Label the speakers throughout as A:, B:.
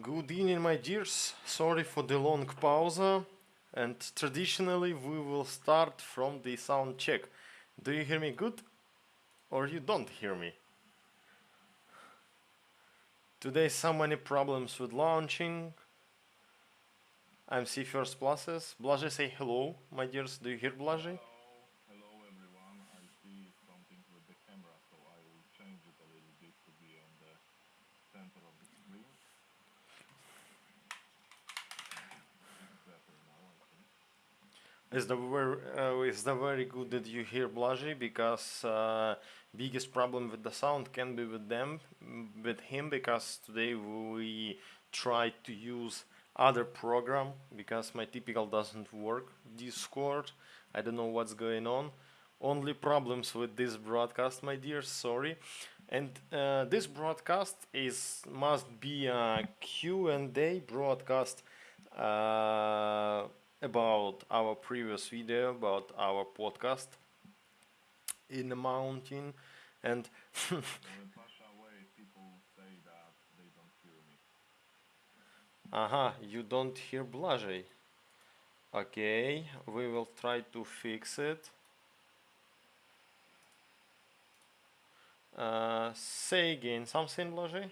A: Good evening, my dears. Sorry for the long pause. And traditionally, we will start from the sound check. Do you hear me good or you don't hear me? Today, so many problems with launching. I'm C First Pluses. Blaže, say hello, my dears. Do you hear Blaže?
B: Hello everyone. I see something with the camera, so I will change it a little bit to be on the center of the screen. It's better now, I think.
A: It's the very good that you hear Blaži because biggest problem with the sound can be with them, with him because today we try to use other program because my typical doesn't work. Discord, I don't know what's going on. Only problems with this broadcast, my dear. Sorry. And this broadcast is must be a Q&A broadcast about our previous video about our podcast in the mountain and
B: When Pasha away, people say that they don't hear me.
A: aha, you don't hear Blažej. Okay, we will try to fix it. Say again something, Blažej.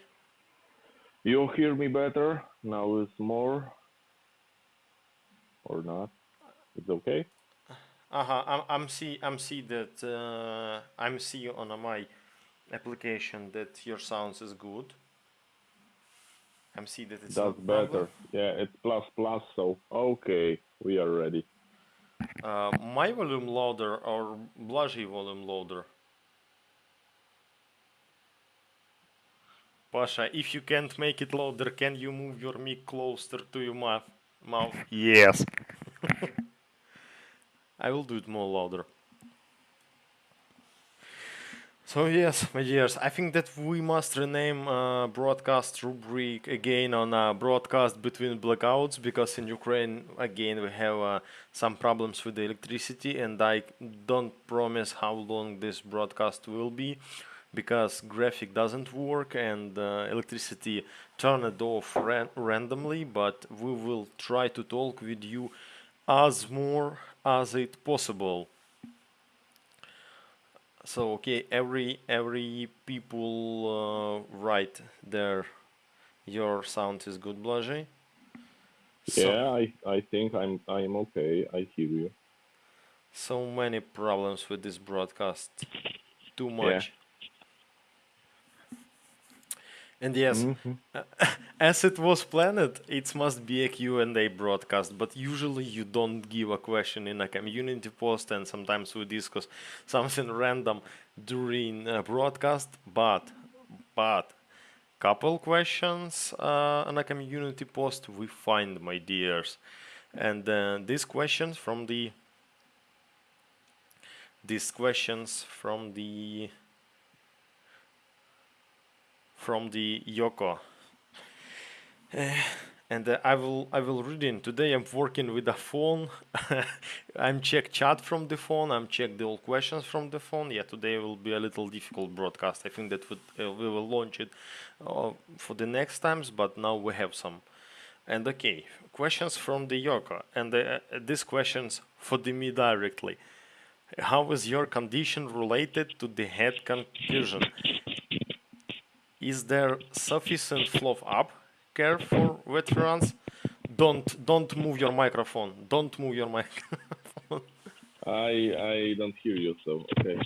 B: You hear me better? Now it's more or not? It's okay?
A: I'm see that I'm see on my application that your sounds is good. I'm see that it's
B: That's
A: not problem.
B: better. Yeah, it's plus plus, so okay, we are ready.
A: My volume loader or Blažej volume loader? Pasha, if you can't make it louder, can you move your mic closer to your mouth? Yes. I will do it more louder. So yes, my dears, I think that we must rename broadcast rubric again on broadcast between blackouts because in Ukraine again we have some problems with the electricity and I don't promise how long this broadcast will be because graphic doesn't work and electricity turn it off randomly, but we will try to talk with you as more as it possible. So okay, every people write there. Your sound is good, Blaže. So
B: Yeah, I think I'm okay. I hear you.
A: so many problems with this broadcast. Too
B: Yeah.
A: much. And yes,
B: Hmm.
A: as it was planned, it must be a Q&A broadcast, but usually you don't give a question in a community post and sometimes we discuss something random during a broadcast, but couple questions on a community post we find, my dears. And these questions from the Yoko. And I will read in. Today I'm working with a phone. I'm check chat from the phone. I'm check the old questions from the phone. Yeah, today will be a little difficult broadcast. I think that we will launch it for the next times, but now we have some. And okay, questions from the Yoko. And these questions for the me directly. How is your condition related to the head concussion? Is there sufficient flow up care for veterans? Don't move your microphone. Don't move your microphone.
B: I don't hear you, so okay.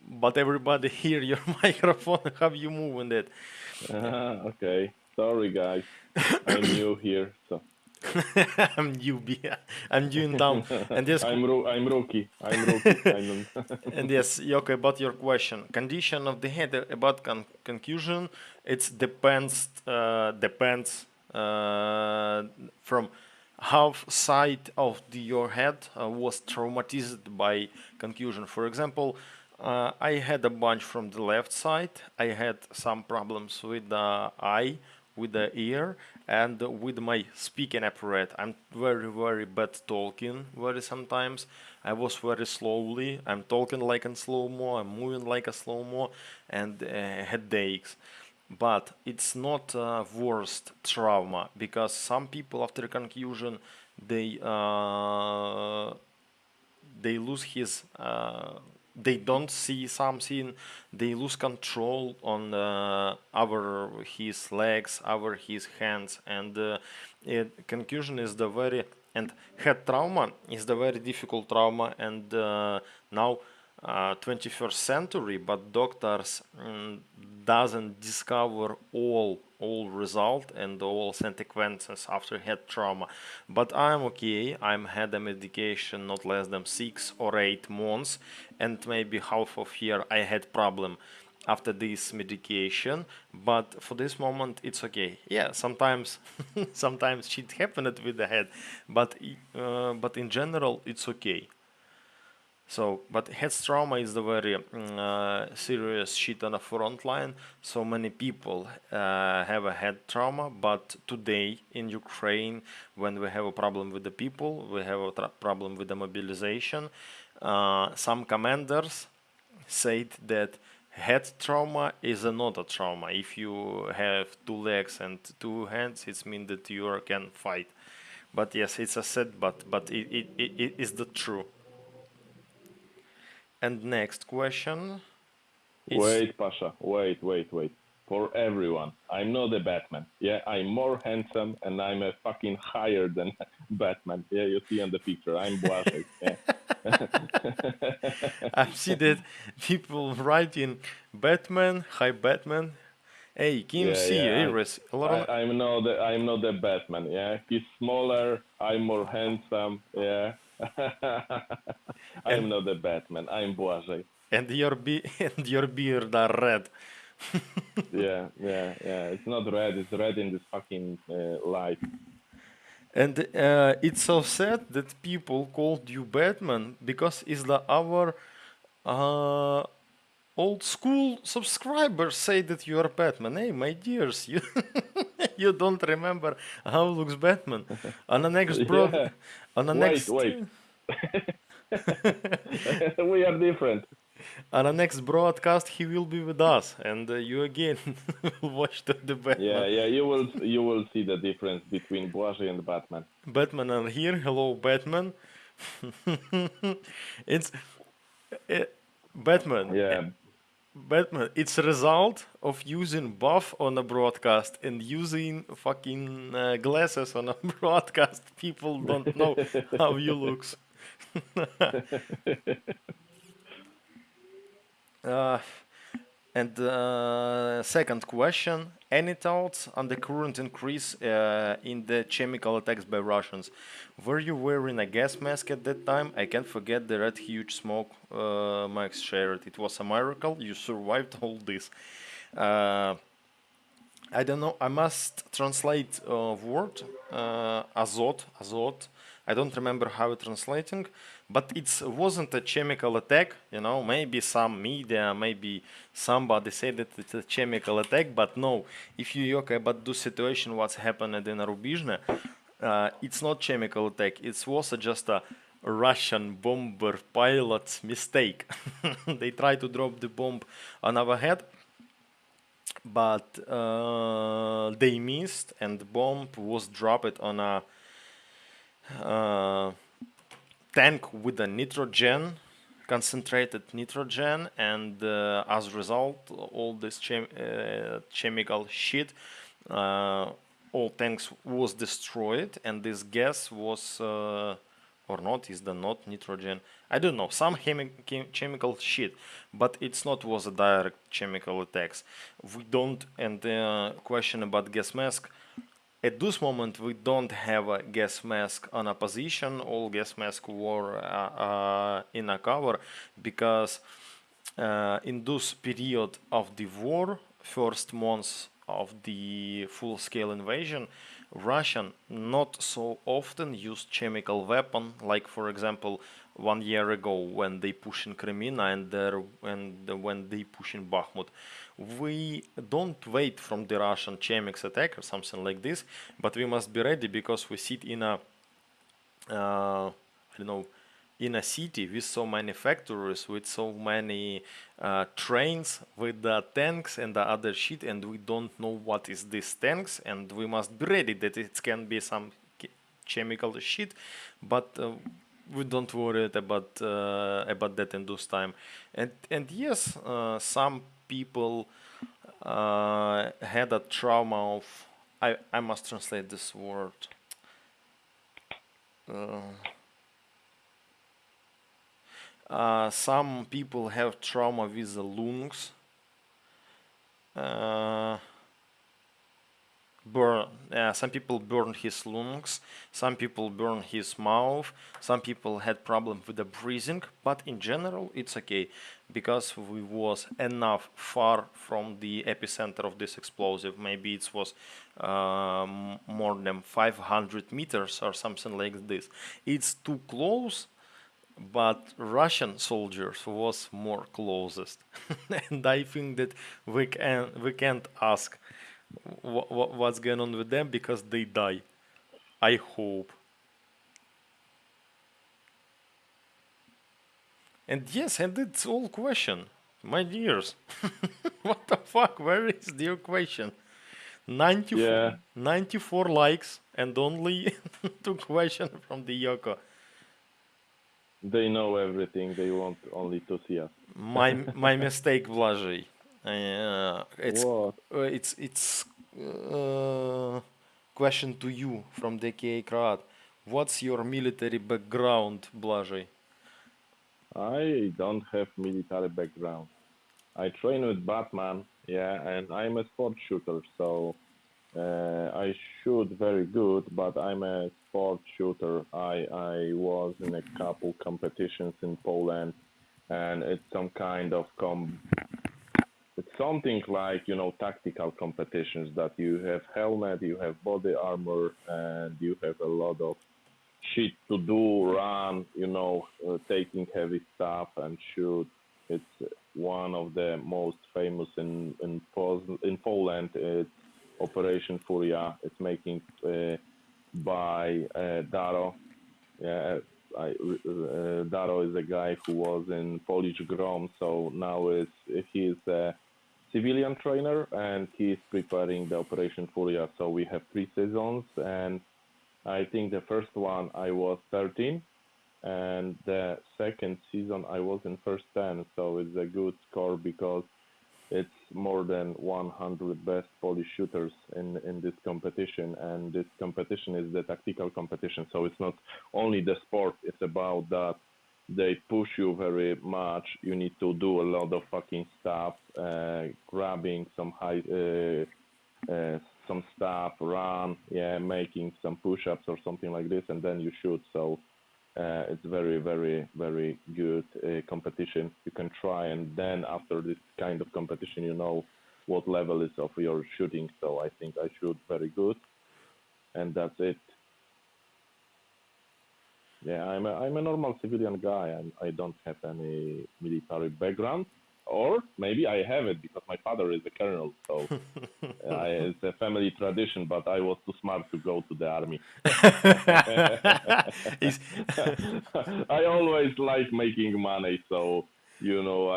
A: But everybody hear your microphone. Have you moving it?
B: Okay. Sorry guys. I'm new here, so
A: I'm newbie. I'm new in town. And yes,
B: I'm rookie. I'm rookie. I don't.
A: and yes, Yoko, about your question, condition of the head about concussion, it depends from half side of your head was traumatized by concussion. For example, I had a bunch from the left side. I had some problems with the eye, with the ear, and with my speaking apparatus. I'm very bad talking. Very sometimes I was very slowly. I'm talking like in slow mo. I'm moving like a slow mo, and headaches. but it's not worst trauma, because some people after concussion they they lose his they don't see something, they lose control on over his legs, over his hands, and concussion is the very, and head trauma is the very difficult trauma, and now 21st century, but doctors doesn't discover all result and all consequences after head trauma. But I'm okay. I'm had a medication not less than 6 or 8 months, and maybe half of year I had problem after this medication. But for this moment it's okay. Yeah, sometimes sometimes shit happened with the head, but in general it's okay. So, but head trauma is the very serious shit on the front line. So many people have a head trauma, but today in Ukraine, when we have a problem with the people, we have a problem with the mobilization. Some commanders said that head trauma is not a trauma. If you have 2 legs and 2 hands, it means that you can fight. But yes, it's a sad, but it is the true. And next question, it's
B: Wait, Pasha, wait. For everyone, I'm not a Batman. Yeah, I'm more handsome and I'm a fucking higher than Batman. Yeah, you see on the picture, I'm Błażej. Yeah.
A: I've seen that people writing Batman, hi Batman. Hey, can you
B: Yeah,
A: see
B: yeah.
A: Iris?
B: I'm not the Batman. Yeah, he's smaller. I'm more handsome. Yeah. I'm
A: and
B: not the Batman. I'm Błażej.
A: and your and your beard are red.
B: Yeah. It's not red. It's red in this fucking light.
A: And it's so sad that people called you Batman because it's the our uh, old school subscribers say that you are Batman. Hey, my dears, you you don't remember how looks Batman. On the next broad,
B: Yeah.
A: on the next
B: Wait. We are different.
A: on the next broadcast, he will be with us, and you again will watch the Batman.
B: Yeah. You will see the difference between Błażej and Batman.
A: Batman are here. Hello, Batman. it's uh, Batman.
B: Yeah.
A: Batman. It's a result of using buff on a broadcast and using fucking glasses on a broadcast. People don't know how you looks. Uh, And second question, any thoughts on the current increase in the chemical attacks by Russians? Were you wearing a gas mask at that time? I can't forget the red huge smoke Max shared. It was a miracle. You survived all this. Uh, I don't know. I must translate word azot. I don't remember how it's translating, but it wasn't a chemical attack. You know, maybe some media, maybe somebody said that it's a chemical attack, but no. If you talk about the situation, what's happened in Rubizhne, it's not chemical attack. It was just a Russian bomber pilot's mistake. They tried to drop the bomb on our head, but they missed, and the bomb was dropped on a uh, tank with a nitrogen, concentrated nitrogen, and as a result, all this chemical shit, all tanks was destroyed, and this gas was or not is the not nitrogen. I don't know, some chemical shit, but it's not was a direct chemical attacks. We don't, and the question about gas mask, at this moment we don't have a gas mask on a position. All gas masks were in a cover, because in this period of the war, first months of the full-scale invasion, Russian not so often used chemical weapon, like for example 1 year ago when they push in Crimea and when they push in Bakhmut. We don't wait from the Russian chemics attack or something like this, but we must be ready, because we sit in a I don't know, in a city with so many factories, with so many trains, with the tanks and the other shit, and we don't know what is these tanks, and we must be ready that it can be some chemical shit, but we don't worry about that in those time. And yes, some people had a trauma of, I must translate this word. Some people have trauma with the lungs. Uh, some people burn his lungs, some people burn his mouth, some people had problem with the breathing, but in general it's okay because we was enough far from the epicenter of this explosive. Maybe it was more than 500 meters or something like this. It's too close, but Russian soldiers was more closest. And I think that we can't ask what's going on with them because they die. I hope. And yes, and it's all question. My dears. What the fuck? Where is the question? 94,
B: Yeah,
A: 94 likes and only two questions from the Yoko.
B: they know everything. They want only to see us.
A: My mistake, Vlažy.
B: What?
A: It's question to you from the KA crowd. What's your military background, Blažy?
B: I don't have military background. I train with Batman, yeah, and I'm a sport shooter, so I shoot very good, but I'm a sport shooter. I was in a couple competitions in Poland, and it's some kind of it's something like tactical competitions that you have helmet, you have body armor, and you have a lot of shit to do, run, taking heavy stuff and shoot. It's one of the most famous in Poland. It's Operation Furia. It's making by Daro. Yeah, Daro is a guy who was in Polish Grom, so now he's a civilian trainer and he's preparing the Operation Furia. So we have 3 seasons, and I think the first one I was 13, and the second season I was in first 10. So it's a good score because it's more than 100 best Polish shooters in this competition, and this competition is the tactical competition. So it's not only the sport; it's about that they push you very much. You need to do a lot of fucking stuff, grabbing some some stuff, run, yeah, making some push-ups or something like this, and then you shoot. So it's very, very, very good competition. You can try, and then after this kind of competition, you know what level is of your shooting. So I think I shoot very good, and that's it. Yeah, I'm a normal civilian guy. I don't have any military background, or maybe I have it because my father is a colonel. So it's a family tradition, but I was too smart to go to the army.
A: Is
B: I always like making money, so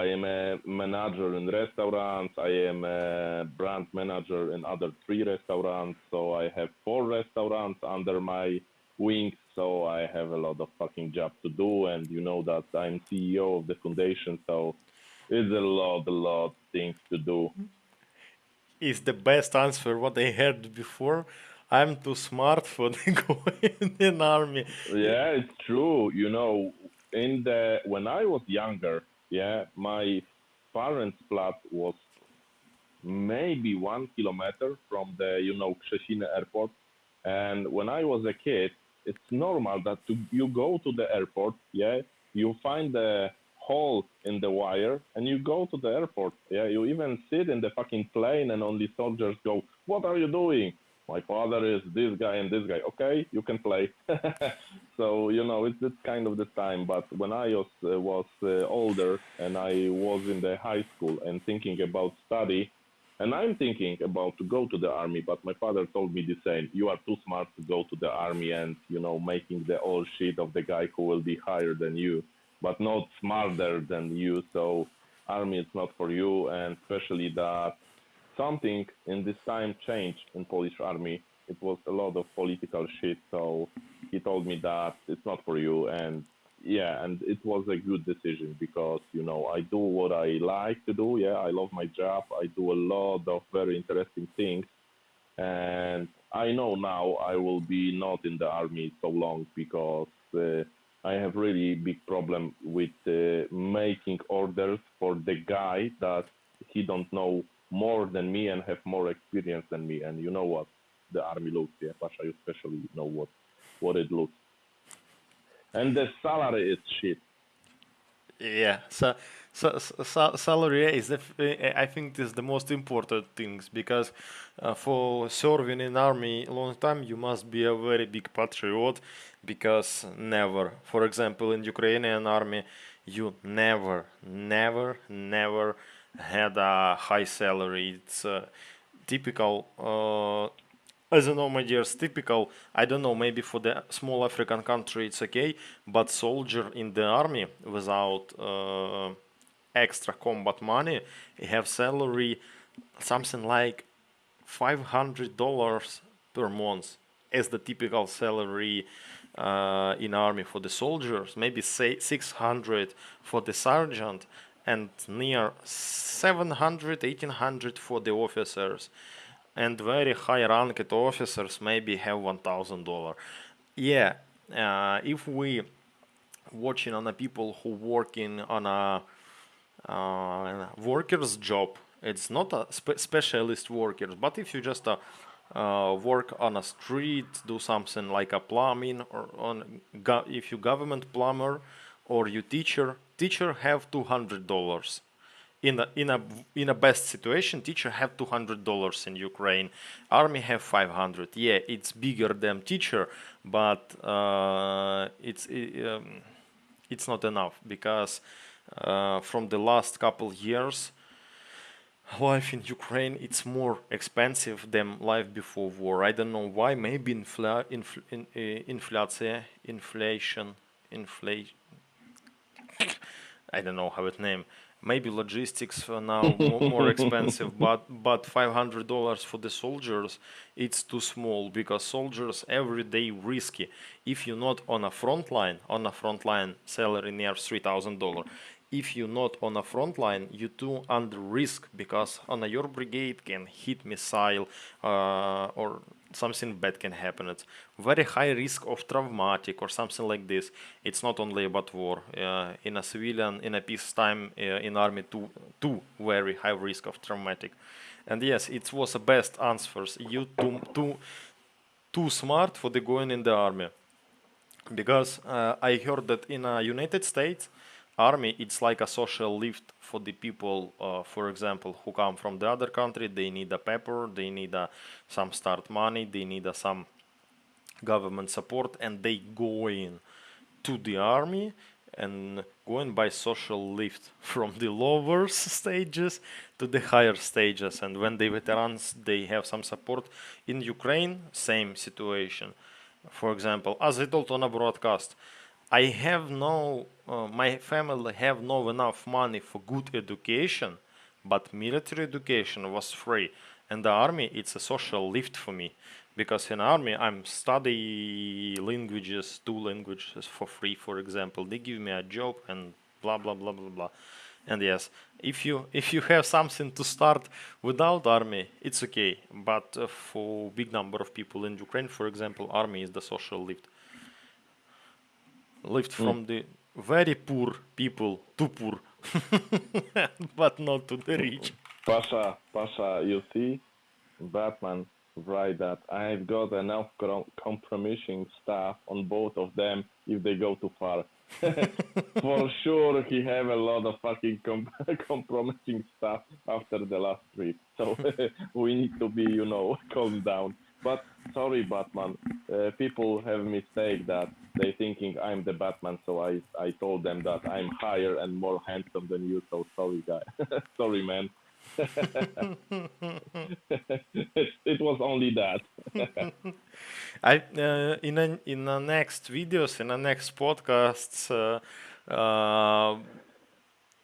B: I am a manager in restaurants. I am a brand manager in other 3 restaurants. So I have 4 restaurants under my wings. So I have a lot of fucking job to do, and you know that I'm CEO of the foundation. So it's a lot things to do.
A: is the best answer what I heard before. I'm too smart for the going in army.
B: Yeah, it's true. In the when I was younger, yeah, my parents' flat was maybe 1 kilometer from the Krzesiny airport. And when I was a kid, it's normal that you go to the airport, yeah, you find the hole in the wire and you go to the airport. Yeah, you even sit in the fucking plane and only soldiers go, "What are you doing?" My father is this guy and this guy. Okay, you can play. So it's kind of the time. But when I was older and I was in the high school and thinking about study, And I'm thinking about to go to the army, but my father told me the same. You are too smart to go to the army and, making the all shit of the guy who will be higher than you, but not smarter than you. So army is not for you. And especially that something in this time changed in Polish army. It was a lot of political shit. So he told me that it's not for you. And yeah, and it was a good decision because I do what I like to do. Yeah, I love my job. I do a lot of very interesting things, and I know now I will be not in the army so long because I have really big problem with making orders for the guy that he don't know more than me and have more experience than me. And you know what the army looks, yeah, Pasha, you especially know what it looks, and the salary is shit.
A: Yeah, salary is I think is the most important things because for serving in army long time you must be a very big patriot because never, for example, in Ukrainian army, you never had a high salary. It's typical. As you know, my dears, typical. I don't know. Maybe for the small African country it's okay, but soldier in the army without extra combat money have salary something like $500 per month as the typical salary in army for the soldiers. Maybe say 600 for the sergeant and near 700, 1800 for the officers, and very high ranked officers maybe have $1,000. Yeah, if we watching on a people who working on a worker's job, it's not a specialist workers, but if you just work on a street, do something like a plumbing, or on if you government plumber or you teacher have $200 in a best situation. Teacher have $200 in Ukraine. Army have 500. Yeah, it's bigger than teacher, but it's not enough because from the last couple years, life in Ukraine it's more expensive than life before war. I don't know why. Maybe inflation, inflation. I don't know how it name. Maybe logistics are now more expensive, but $500 for the soldiers it's too small because soldiers every day risky. If you're not on a front line salary near $3,000. If you're not on a front line, you too under risk because on your brigade can hit missile or something bad can happen. It's very high risk of traumatic or something like this. It's not only about war. In a civilian, in a peacetime, in army, too very high risk of traumatic. And yes, it was the best answers. You too smart for the going in the army because I heard that in United States, army it's like a social lift for the people. For example, who come from the other country, they need a paper, they need some start money, they need some government support, and they go in to the army and going by social lift from the lower stages to the higher stages. And when the veterans they have some support in Ukraine, same situation. For example, as I told on a broadcast, I have no, my family have no enough money for good education, but military education was free, and the army it's a social lift for me, because in army I'm study languages, 2 languages for free. For example, they give me a job and blah blah blah blah blah. And yes, if you have something to start without army, it's okay. But for big number of people in Ukraine, for example, army is the social lift
B: Mm.
A: from the very poor people to poor, but not to the rich.
B: Pasha, you see, Batman write that I've got enough compromising stuff on both of them if they go too far. For sure, he have a lot of fucking compromising stuff after the last trip. So we need to be, calm down. But sorry, Batman. People have mistake that they thinking I'm the Batman. So I told them that I'm higher and more handsome than you. So sorry, guy. Sorry, man. It was only that.
A: I in the next videos, in the next podcasts,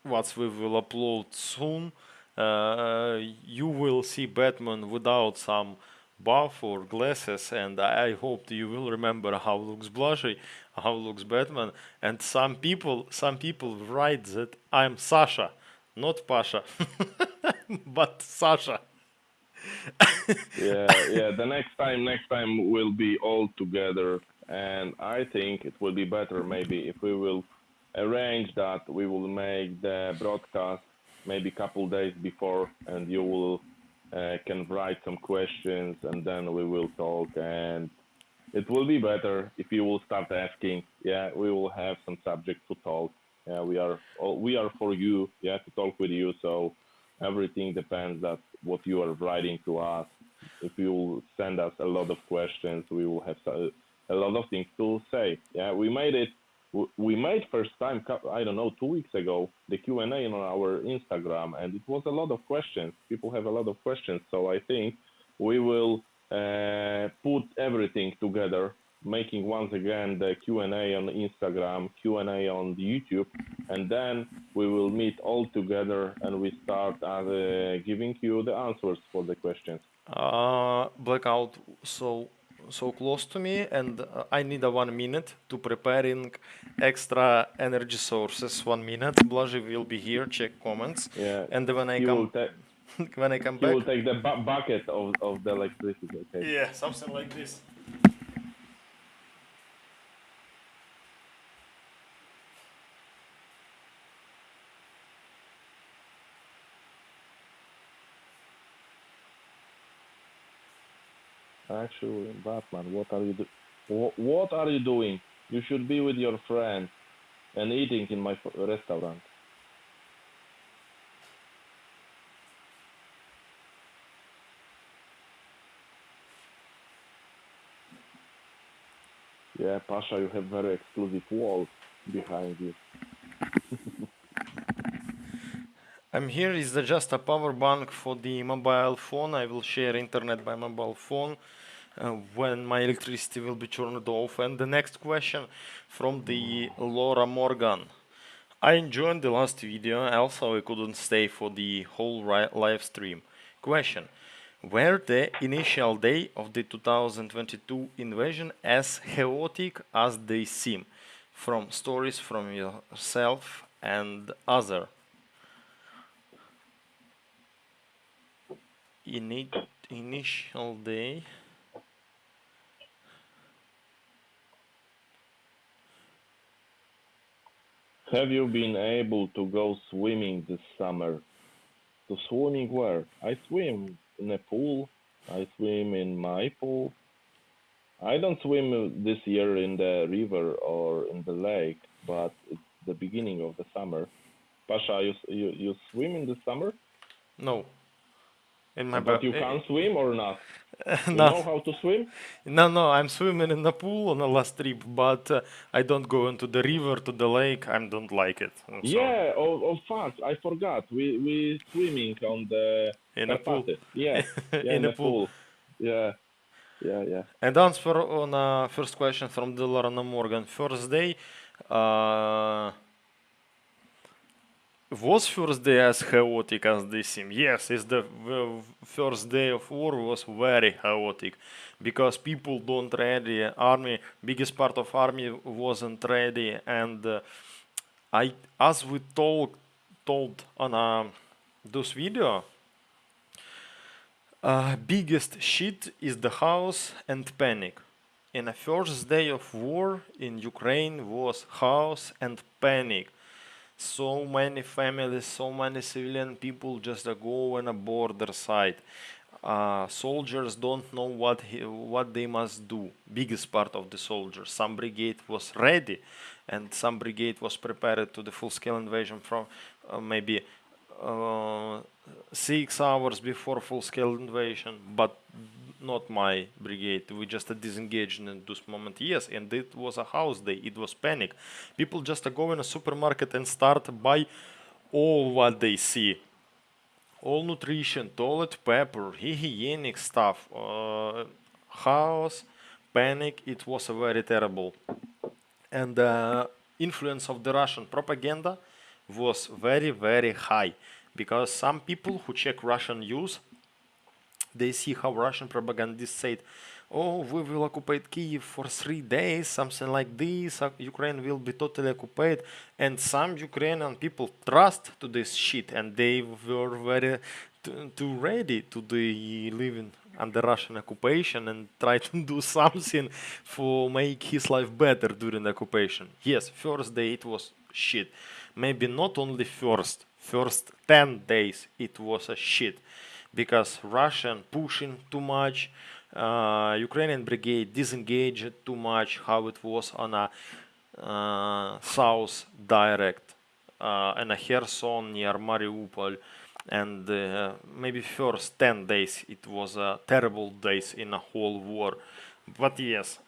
A: what we will upload soon, you will see Batman without some buff or glasses, and I hope you will remember how looks Blushy, how looks Batman. And some people write that I'm Sasha, not Pasha, but Sasha.
B: Yeah, yeah. The next time we'll be all together, and I think it will be better maybe if we will arrange that we will make the broadcast maybe couple days before, and you will can write some questions, and then we will talk, and it will be better if you will start asking. Yeah, we will have some subject to talk. Yeah, we are for you. Yeah, to talk with you. So everything depends that what you are writing to us. If you send us a lot of questions, we will have a lot of things to say. Yeah, we made it. We made first time, I don't know, 2 weeks ago, the Q&A on our Instagram, and it was a lot of questions. People have a lot of questions, so I think we will put everything together, making once again the Q&A on Instagram, Q&A on YouTube, and then we will meet all together and we start giving you the answers for the questions.
A: Blackout so close to me, and I need a 1 minute to preparing extra energy sources. 1 minute. Blaži will be here. Check comments,
B: Yeah,
A: and when I
B: he
A: come
B: will take
A: when I come
B: he
A: back,
B: will take the bucket of the electricity. Okay.
A: yeah, something like this.
B: Actually, Batman, what are you doing? You should be with your friends and eating in my restaurant. Yeah, Pasha, you have very exclusive wall behind you.
A: I'm here. Is just a power bank for the mobile phone. I will share internet by mobile phone when my electricity will be turned off. And the next question from the Laura Morgan. I enjoyed the last video, also I couldn't stay for the whole live stream. Question: were the initial day of the 2022 invasion as chaotic as they seem? From stories from yourself and other. Initial day.
B: Have you been able to go swimming this summer? To swimming where? I swim in a pool. I swim in my pool. I don't swim this year in the river or in the lake, but it's the beginning of the summer. Pasha, you swim in the summer,
A: No, in my
B: but you can't swim or not? You
A: not.
B: know how to swim?
A: No, I'm swimming in the pool on the last trip, but I don't go into the river, to the lake. I don't like it. So
B: Yeah. Oh, fuck! I forgot. We swimming on the
A: in a pool,
B: Karpaty. Yeah. Yeah,
A: in
B: in
A: a
B: the
A: pool.
B: pool. Yeah. Yeah. Yeah.
A: And answer on first question from the Lorna Morgan. First day, uh, was first day as chaotic as they seem? Yes, it's the first day of war was very chaotic because people don't ready. Army, biggest part of army wasn't ready, and I, as we told on this video, biggest shit is the house and panic. In the first day of war in Ukraine was house and panic. So many families, so many civilian people just go on a border side. Soldiers don't know what they must do. Biggest part of the soldiers. Some brigade was ready, and some brigade was prepared to the full-scale invasion from maybe uh, 6 hours before full-scale invasion, but not my brigade. We just disengaged in this moment. Yes, and it was a house day. It was panic. People just go in a supermarket and start buy all what they see. all nutrition, toilet paper, hygienic stuff, chaos, panic. It was a very terrible. And the influence of the Russian propaganda was very, very high because some people who check Russian news, they see how Russian propagandists said, "Oh, we will occupy Kiev for 3 days, something like this. Ukraine will be totally occupied," and some Ukrainian people trust to this shit, and they were very too ready to the living under Russian occupation and try to do something for make his life better during the occupation. Yes, first day it was shit. Maybe not only first 10 days it was a shit because Russian pushing too much, Ukrainian brigade disengaged too much, how it was on a south direct, in a Kherson near Mariupol, and maybe first 10 days it was terrible days in a whole war. But yes,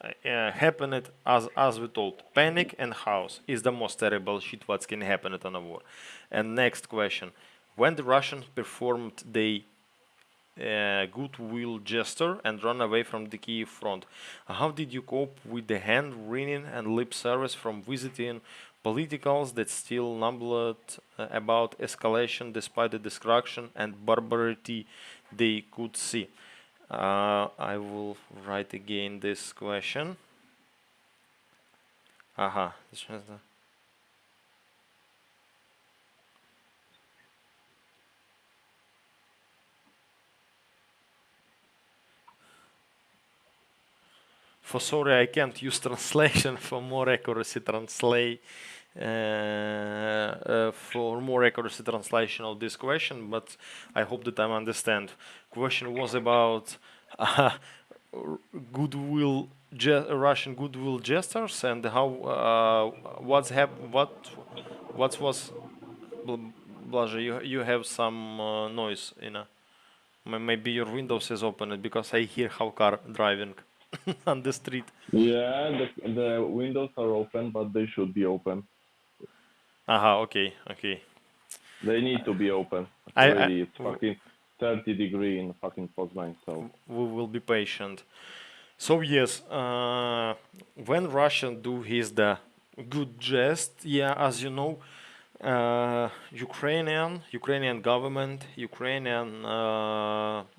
A: happened as we told. Panic and chaos is the most terrible shit what can happen in a war. And next question: when the Russians performed the goodwill gesture and run away from the Kiev front, how did you cope with the hand wringing and lip service from visiting politicals that still mumbled about escalation despite the destruction and barbarity they could see? I will write again this question. Aha. For sorry, I can't use translation for more accuracy for more accuracy translation of this question, but I hope that I understand. Question was about goodwill, Russian goodwill gestures and how what was. Blaja, you have some noise in a. Maybe your windows is open because I hear how car driving on the street.
B: Yeah, the windows are open, but they should be open.
A: Aha, okay, okay.
B: They need to be open.
A: I
B: Already, it's fucking 30-degree in fucking Poznan, so.
A: we will be patient. So yes, when Russian do his the good jest, yeah, as you know, Ukrainian government, Ukrainian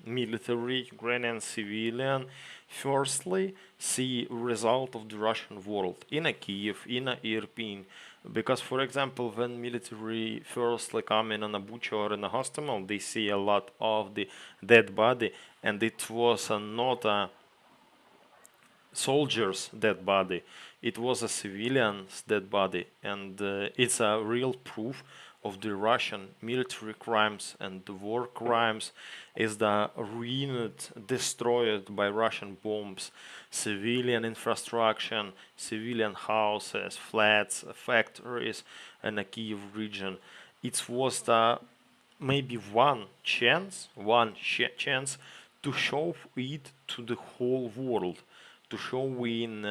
A: military, Ukrainian civilian, firstly see result of the Russian world in a Kiev, in a Irpin, because for example, when military firstly come in on a Bucha or in a hospital, they see a lot of the dead body, and it was not a soldier's dead body. It was a civilian's dead body, and it's a real proof of the Russian military crimes and the war crimes is the ruined, destroyed by Russian bombs, civilian infrastructure, civilian houses, flats, factories, in the Kiev region. It was the maybe one chance to show it to the whole world, to show in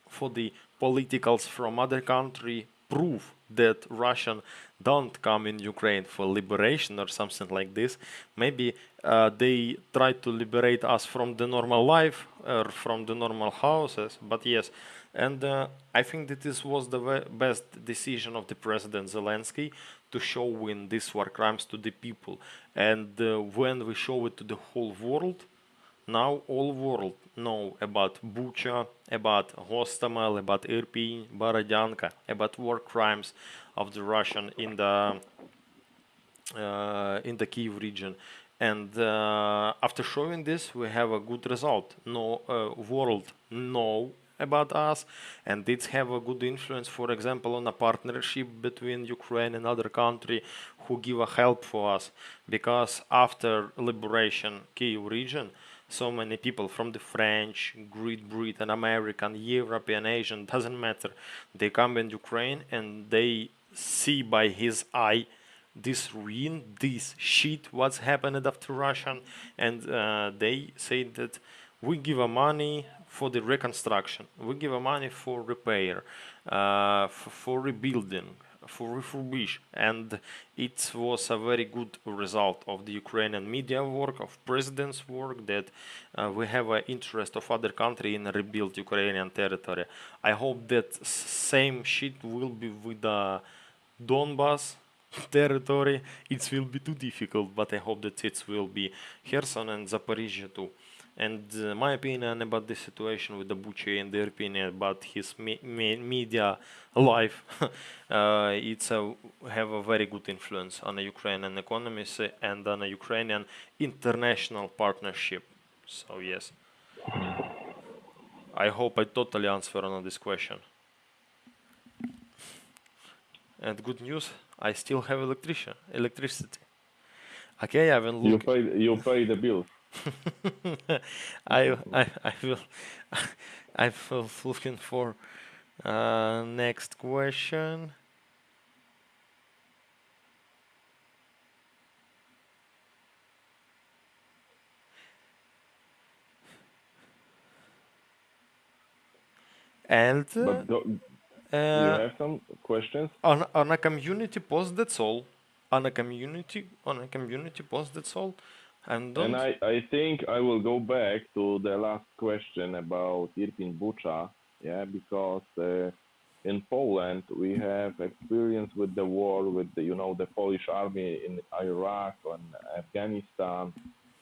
A: for the politicals from other country prove that Russian don't come in Ukraine for liberation or something like this. Maybe they try to liberate us from the normal life or from the normal houses. But yes, and I think that this was the best decision of the President Zelensky to show in these war crimes to the people. And when we show it to the whole world, now all world know about Bucha, about Hostomel, about Irpin, Borodyanka, about war crimes of the Russian in the Kiev region. And after showing this, we have a good result. No world know about us, and it have a good influence. For example, on a partnership between Ukraine and other country who give a help for us, because after liberation Kiev region, so many people from the French, Great Britain, American, European, Asian, doesn't matter. They come in Ukraine and they see by his eye this ruin, this shit, what's happened after Russian, and they say that we give a money for the reconstruction, we give a money for repair, for rebuilding. for refurbish, and it was a very good result of the Ukrainian media work, of president's work, that we have an interest of other country in rebuild Ukrainian territory. I hope that same shit will be with the Donbas territory. It will be too difficult, but I hope that it will be Kherson and Zaporizhia too. And my opinion about the situation with the Bucha and their opinion about his media life, it's have a very good influence on the Ukrainian economy and on a Ukrainian international partnership. So yes, I hope I totally answer on this question. And good news, I still have electricity. Okay, I will look.
B: You pay the bills.
A: I will I will looking for next question. And
B: But you have some questions?
A: on a community post, that's all. On a community post, that's all. And
B: And
A: don't.
B: I think I will go back to the last question about Irpin Bucha, yeah, because in Poland we have experience with the war with the, the Polish army in Iraq and Afghanistan,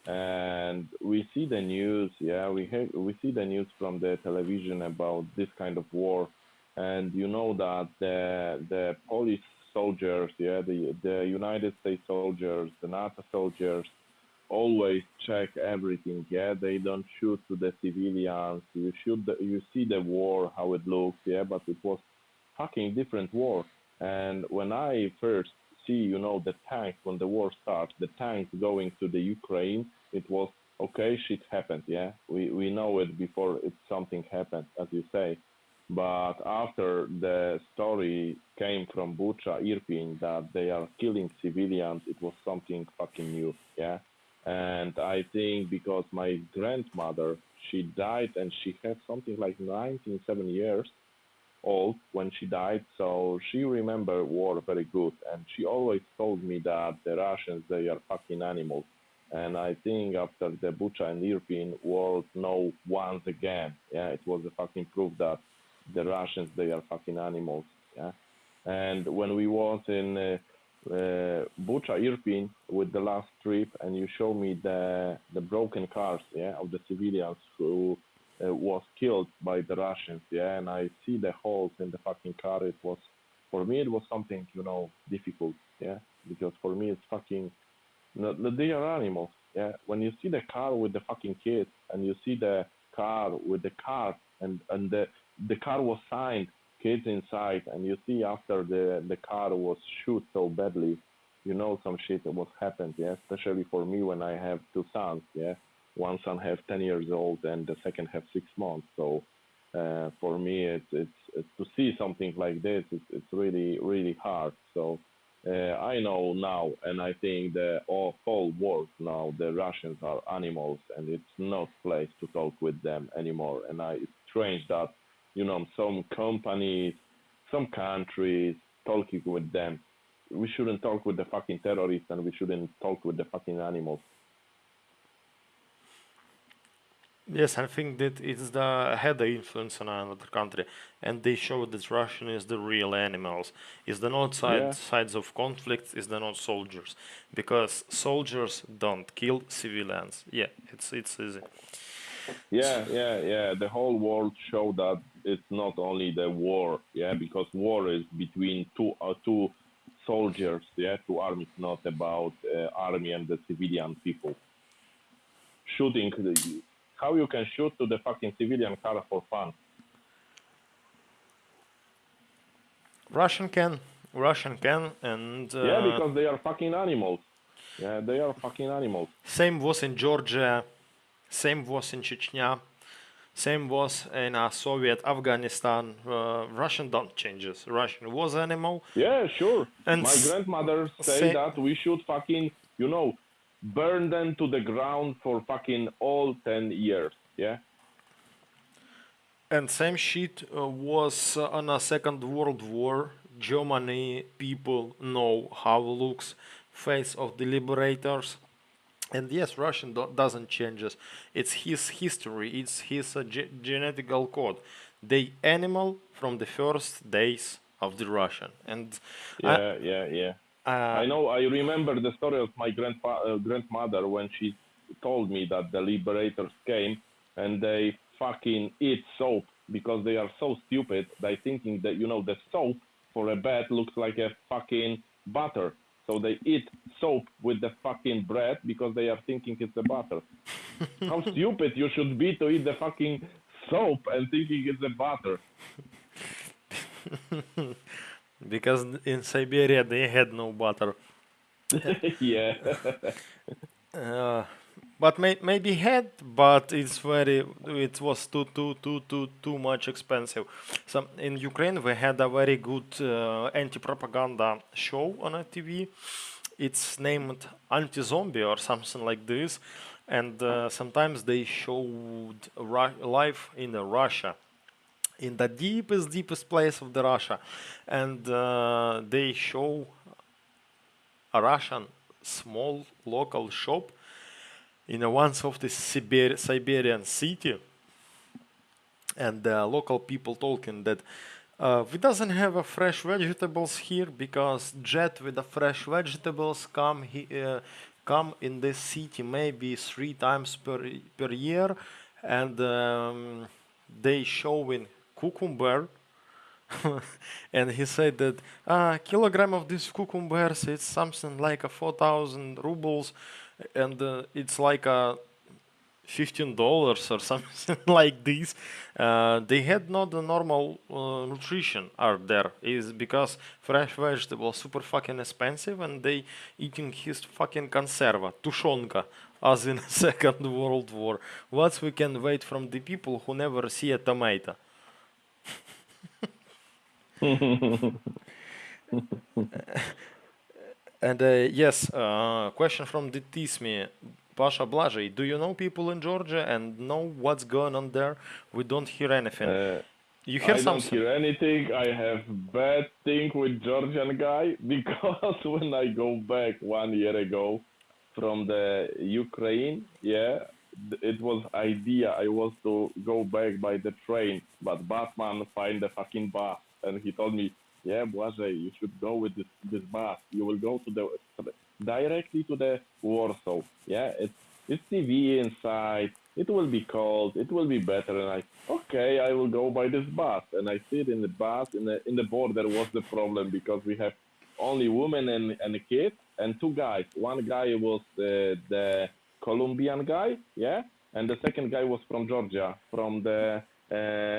B: and we see the news, yeah, we see the news from the television about this kind of war, and you know that the Polish soldiers, yeah, the United States soldiers, the NATO soldiers always check everything. Yeah, they don't shoot to the civilians. You see the war how it looks. Yeah, but it was fucking different war. And when I first see, the tanks when the war starts, the tanks going to the Ukraine, it was okay. Shit happened. Yeah, we know it before it something happened, as you say. But after the story came from Bucha, Irpin, that they are killing civilians, it was something fucking new. Yeah, and I think because my grandmother, she died and she had something like 97 years old when she died, so she remembered war very good, and she always told me that the Russians, they are fucking animals. And I think after the Bucha and Irpin, world know once again, yeah, it was a fucking proof that the Russians, they are fucking animals, yeah. And when we was in Bucha, Irpin with the last trip, and you show me the broken cars, yeah, of the civilians who was killed by the Russians, yeah, and I see the holes in the fucking car. It was, for me, it was something, difficult, yeah, because for me, it's fucking, no, they are animals, yeah. When you see the car with the fucking kids, and you see the car with the car, and the car was signed, kids inside, and you see after the car was shoot so badly, some shit was happened, yeah. Especially for me when I have two sons, yeah. One son have 10 years old and the second have 6 months. So for me, it's to see something like this. It's really really hard. So I know now, and I think the whole world now, the Russians are animals, and it's not place to talk with them anymore. And it's strange that some companies, some countries talking with them. We shouldn't talk with the fucking terrorists, and we shouldn't talk with the fucking animals.
A: Yes, I think that it's the had the influence on another country, and they show that Russian is the real animals. Is the not
B: Yeah,
A: sides of conflicts? Is the not soldiers? Because soldiers don't kill civilians. Yeah, it's easy.
B: yeah. The whole world show that it's not only the war, yeah, because war is between two soldiers, yeah, two armies, not about army and the civilian people. Shooting, how you can shoot to the fucking civilian car for fun?
A: Russian can, Russian can, and
B: Yeah, because they are fucking animals. Yeah, they are fucking animals.
A: same was in Georgia, same was in Chechnya, same was in Soviet Afghanistan. Russian don't changes. Russian was animal,
B: Yeah, sure.
A: and
B: My grandmother say that we should fucking, burn them to the ground for fucking all 10 years. Yeah.
A: and same shit was on a Second World War. Germany people know how looks face of the liberators. And yes, Russian doesn't change us. It's his history. It's his genetical code. They animal from the first days of the Russian. And I,
B: Yeah, yeah, yeah.
A: uh,
B: I know. I remember the story of my grandmother when she told me that the liberators came and they fucking eat soap because they are so stupid. They thinking that the soap for a bed looks like a fucking butter, so they eat soap with the fucking bread because they are thinking it's a butter. How stupid you should be to eat the fucking soap and thinking it's a butter.
A: because in Siberia they had no butter.
B: Yeah.
A: Uh, but maybe had, but it was too much expensive. So in Ukraine we had a very good anti-propaganda show on a TV. It's named Anti-Zombie or something like this, and sometimes they showed life in Russia, in the deepest place of the Russia, and they show a Russian small local shop in a one of the Siberian city, and the local people talking that we doesn't have a fresh vegetables here because jet with the fresh vegetables come in this city maybe 3 times per year, and they showing cucumber. And he said that a kilogram of these cucumbers it's something like a 4,000 rubles, and it's like a $15 or something like this. They had not the normal nutrition are there is because fresh vegetables super fucking expensive, and they eating his fucking conserva tushonka as in Second World War. What we can wait from the people who never see a tomato? And yes, question from the Tismi. Pasha Blazhy, do you know people in Georgia and know what's going on there? We don't hear anything.
B: uh,
A: You hear
B: I don't
A: something?
B: hear anything. I have bad thing with Georgian guy because when I go back 1 year ago from the Ukraine, yeah, it was idea I was to go back by the train, but Batman find the fucking bus and he told me, yeah, Błażej, you should go with this bus. You will go to the directly to the Warsaw. Yeah, it's TV inside. It will be cold. It will be better. And okay, I will go by this bus. And I sit in the bus. In the border was the problem because we have only women and a kid and two guys. One guy was the Colombian guy, yeah, and the second guy was from Georgia, from the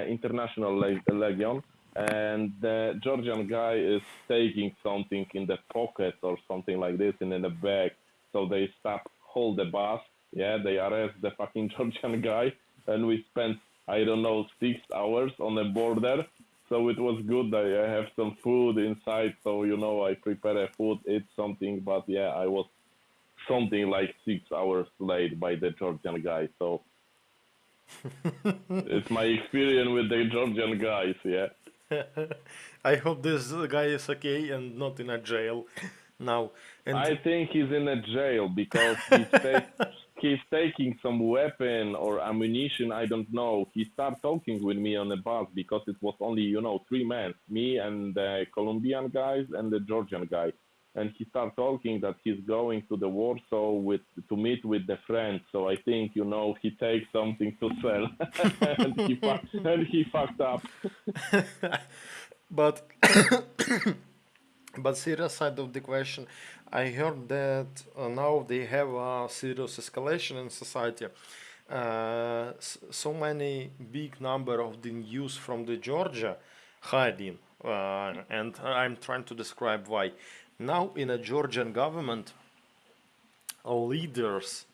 B: International Legion. And the Georgian guy is taking something in the pocket or something like this in the bag. So they stop, hold the bus, yeah, they arrest the fucking Georgian guy, and we spent I don't know 6 hours on the border. So it was good. I have some food inside, so I prepare a food, eat something. But yeah, I was something like 6 hours late by the Georgian guy. So it's my experience with the Georgian guys. Yeah.
A: I hope this guy is okay and not in a jail now. And
B: I think he's in a jail because he's taking some weapon or ammunition. I don't know. He started talking with me on the bus because it was only 3 men, me and the Colombian guys and the Georgian guy. And he started talking that he's going to the Warsaw to meet with the friends. So I think he takes something to sell, and he fucked up.
A: but but serious side of the question, I heard that now they have a serious escalation in society. So many big number of the news from the Georgia hiding, and I'm trying to describe why. Now in a Georgian government, leaders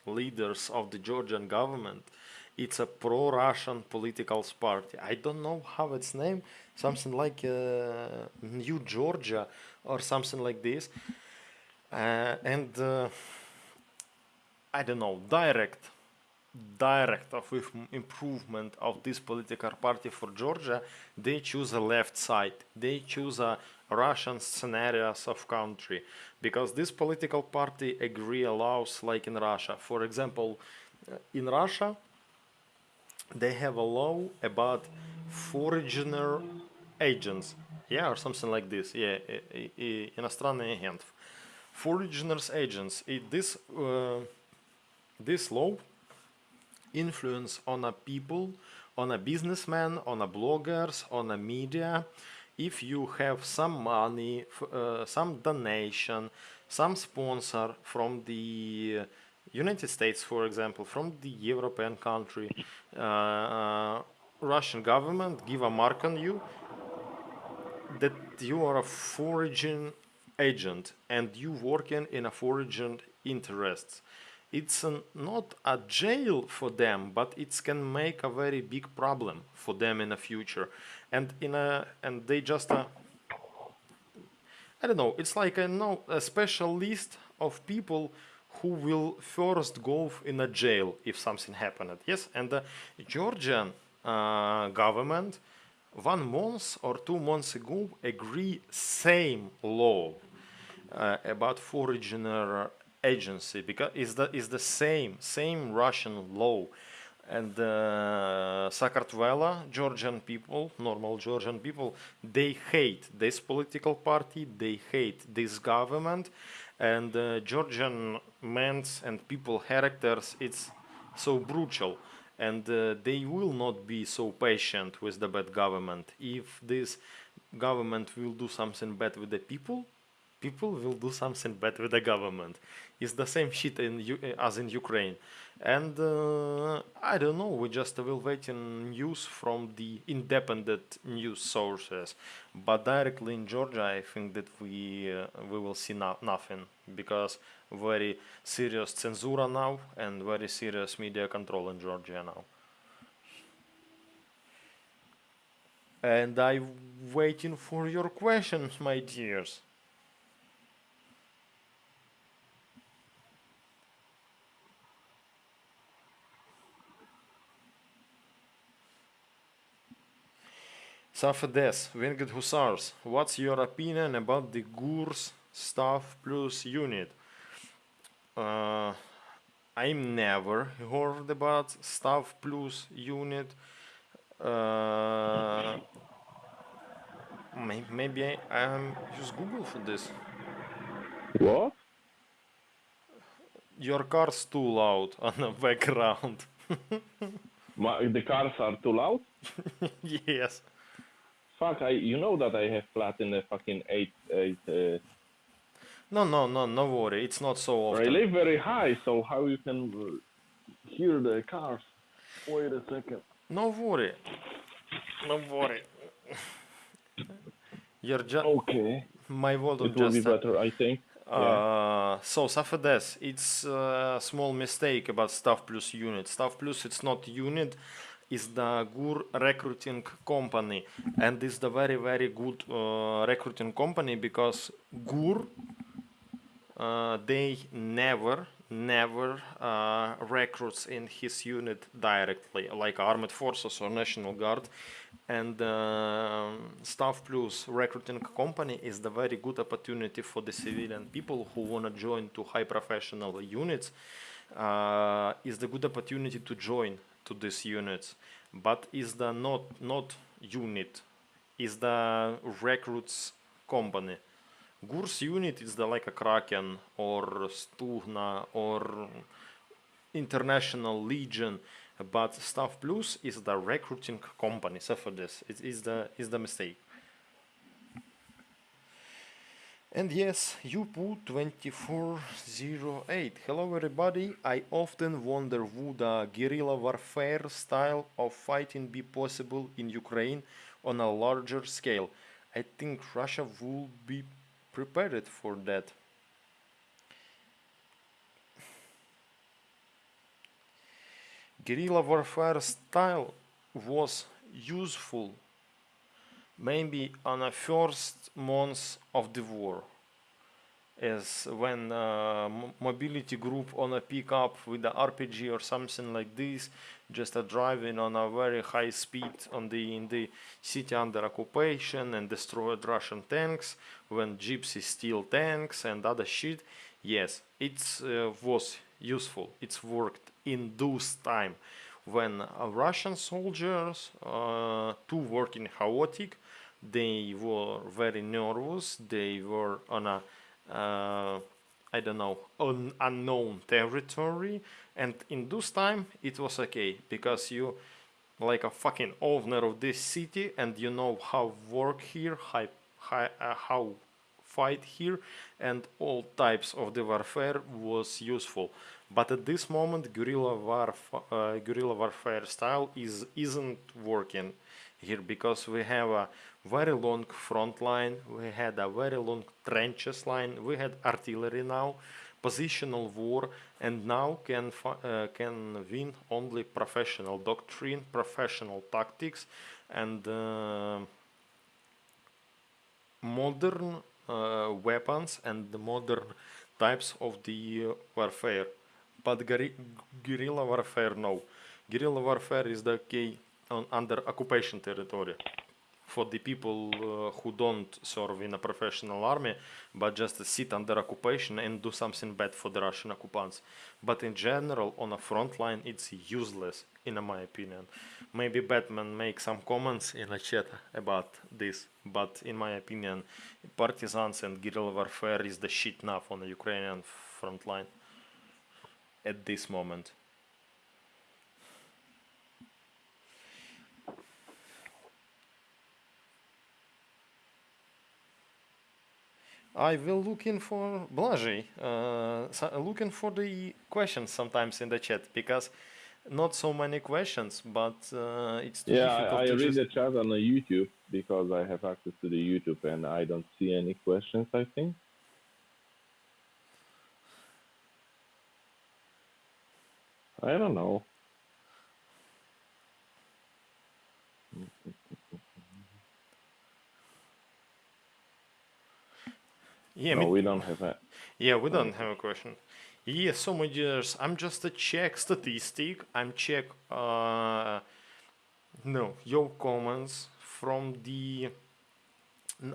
A: of the Georgian government, it's a pro-Russian political party. I don't know how it's named, something like New Georgia or something like this. And I don't know, direct. direct of improvement of this political party for Georgia, they choose a left side. They choose a Russian scenarios of country because this political party agree allows like in Russia. For example, in Russia, they have a law about foreigner agents, yeah, or something like this, yeah, иностранный агент. Foreigners agents. This law influence on a people, on a businessman, on a bloggers, on a media. If you have some money, some donation, some sponsor from the United States, for example, from the European country, Russian government give a mark on you that you are a foreign agent and you working in a foreign interests. It's not a jail for them, but it can make a very big problem for them in the future. And they just I don't know. It's like a special list of people who will first go in a jail if something happened. Yes, and the Georgian government 1 month or 2 months ago agree same law about foreigner agency because is the same Russian law and Sakartvelo, Georgian people, normal Georgian people, they hate this political party, they hate this government, and Georgian men and people characters, it's so brutal, and they will not be so patient with the bad government. If this government will do something bad with the people will do something bad with the government. It's the same shit as in Ukraine. And I don't know, we just will wait in news from the independent news sources. But directly in Georgia, I think that we will see nothing because very serious censura now and very serious media control in Georgia now. And I'm waiting for your questions, my dears. Safedes, Winged Hussars, what's your opinion about the GURS Staff Plus unit? Uh, I never heard about Staff Plus unit. Uh, maybe I use Google for this.
B: What?
A: Your car's too loud on the background.
B: The cars are too loud?
A: Yes.
B: Fuck, you know that I have flat in the fucking 8.
A: No worry. It's not so
B: I
A: often.
B: live very high, so how you can hear the cars? Wait a second.
A: No worry. No worry. You're just
B: Okay.
A: my volume
B: It will be
A: just
B: better, I think. Yeah.
A: so Safedes, it's a small mistake about Staff Plus unit. Staff Plus, it's not unit, it's the GUR recruiting company, and it's the very good recruiting company because GUR they never recruits in his unit directly, like armed forces or national guard. And Staff Plus recruiting company is the very good opportunity for the civilian people who want to join to high professional units. Is the good opportunity to join to these units, but is the not unit, is the recruits company. GURS unit is the like a Kraken or Stugna or International Legion, but Staff Plus is the recruiting company. So for this, it is the mistake. And yes, you put 2408. Hello everybody. I often wonder would a guerrilla warfare style of fighting be possible in Ukraine on a larger scale. I think Russia will be prepared for that. Guerrilla warfare style was useful maybe on the first months of the war. as when mobility group on a pickup with the RPG or something like this, just driving on a very high speed on the in the city under occupation and destroyed Russian tanks when gypsies steal tanks and other shit. Yes, it was useful. It's worked in those time when Russian soldiers too working chaotic. They were very nervous. They were on a I don't know, unknown territory. And in this time, it was okay because you, like a fucking owner of this city, and you know how work here, how fight here, and all types of the warfare was useful. But at this moment, guerrilla warfare style isn't working here because we have a very long front line, we had a very long trenches line, we had artillery now, positional war, and now can win only professional doctrine, professional tactics, and modern weapons and the modern types of the warfare. But guerrilla warfare, no. Guerrilla warfare is the key under occupation territory for the people who don't serve in a professional army but just sit under occupation and do something bad for the Russian occupants. But in general, on a front line, it's useless, in my opinion. Maybe Batman make some comments in a chat about this, but in my opinion, partisans and guerrilla warfare is the shit now on the Ukrainian front line at this moment. I will looking for Blažej, looking for the questions sometimes in the chat because not so many questions, but it's too
B: Yeah,
A: difficult
B: I
A: to
B: read
A: just.
B: the chat on the YouTube because I have access to the YouTube and I don't see any questions, I think. I don't know.
A: Yeah,
B: No, we don't have
A: yeah, we
B: any
A: don't have a
B: questions.
A: question. Yeah, so my dears, I'm just a check statistic. I'm check no your comments from the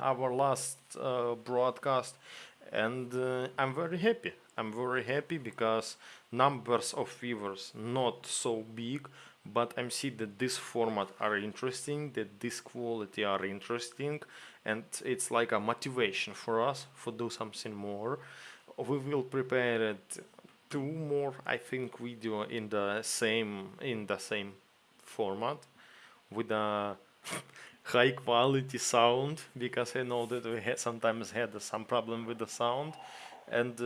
A: our last broadcast, and I'm very happy. I'm very happy because numbers of viewers not so big, but I'm see that this format are interesting, that this quality are interesting, and it's like a motivation for us for do something more. We will prepare it two more, I think, video in the same format with a high quality sound because I know that we sometimes had some problem with the sound. And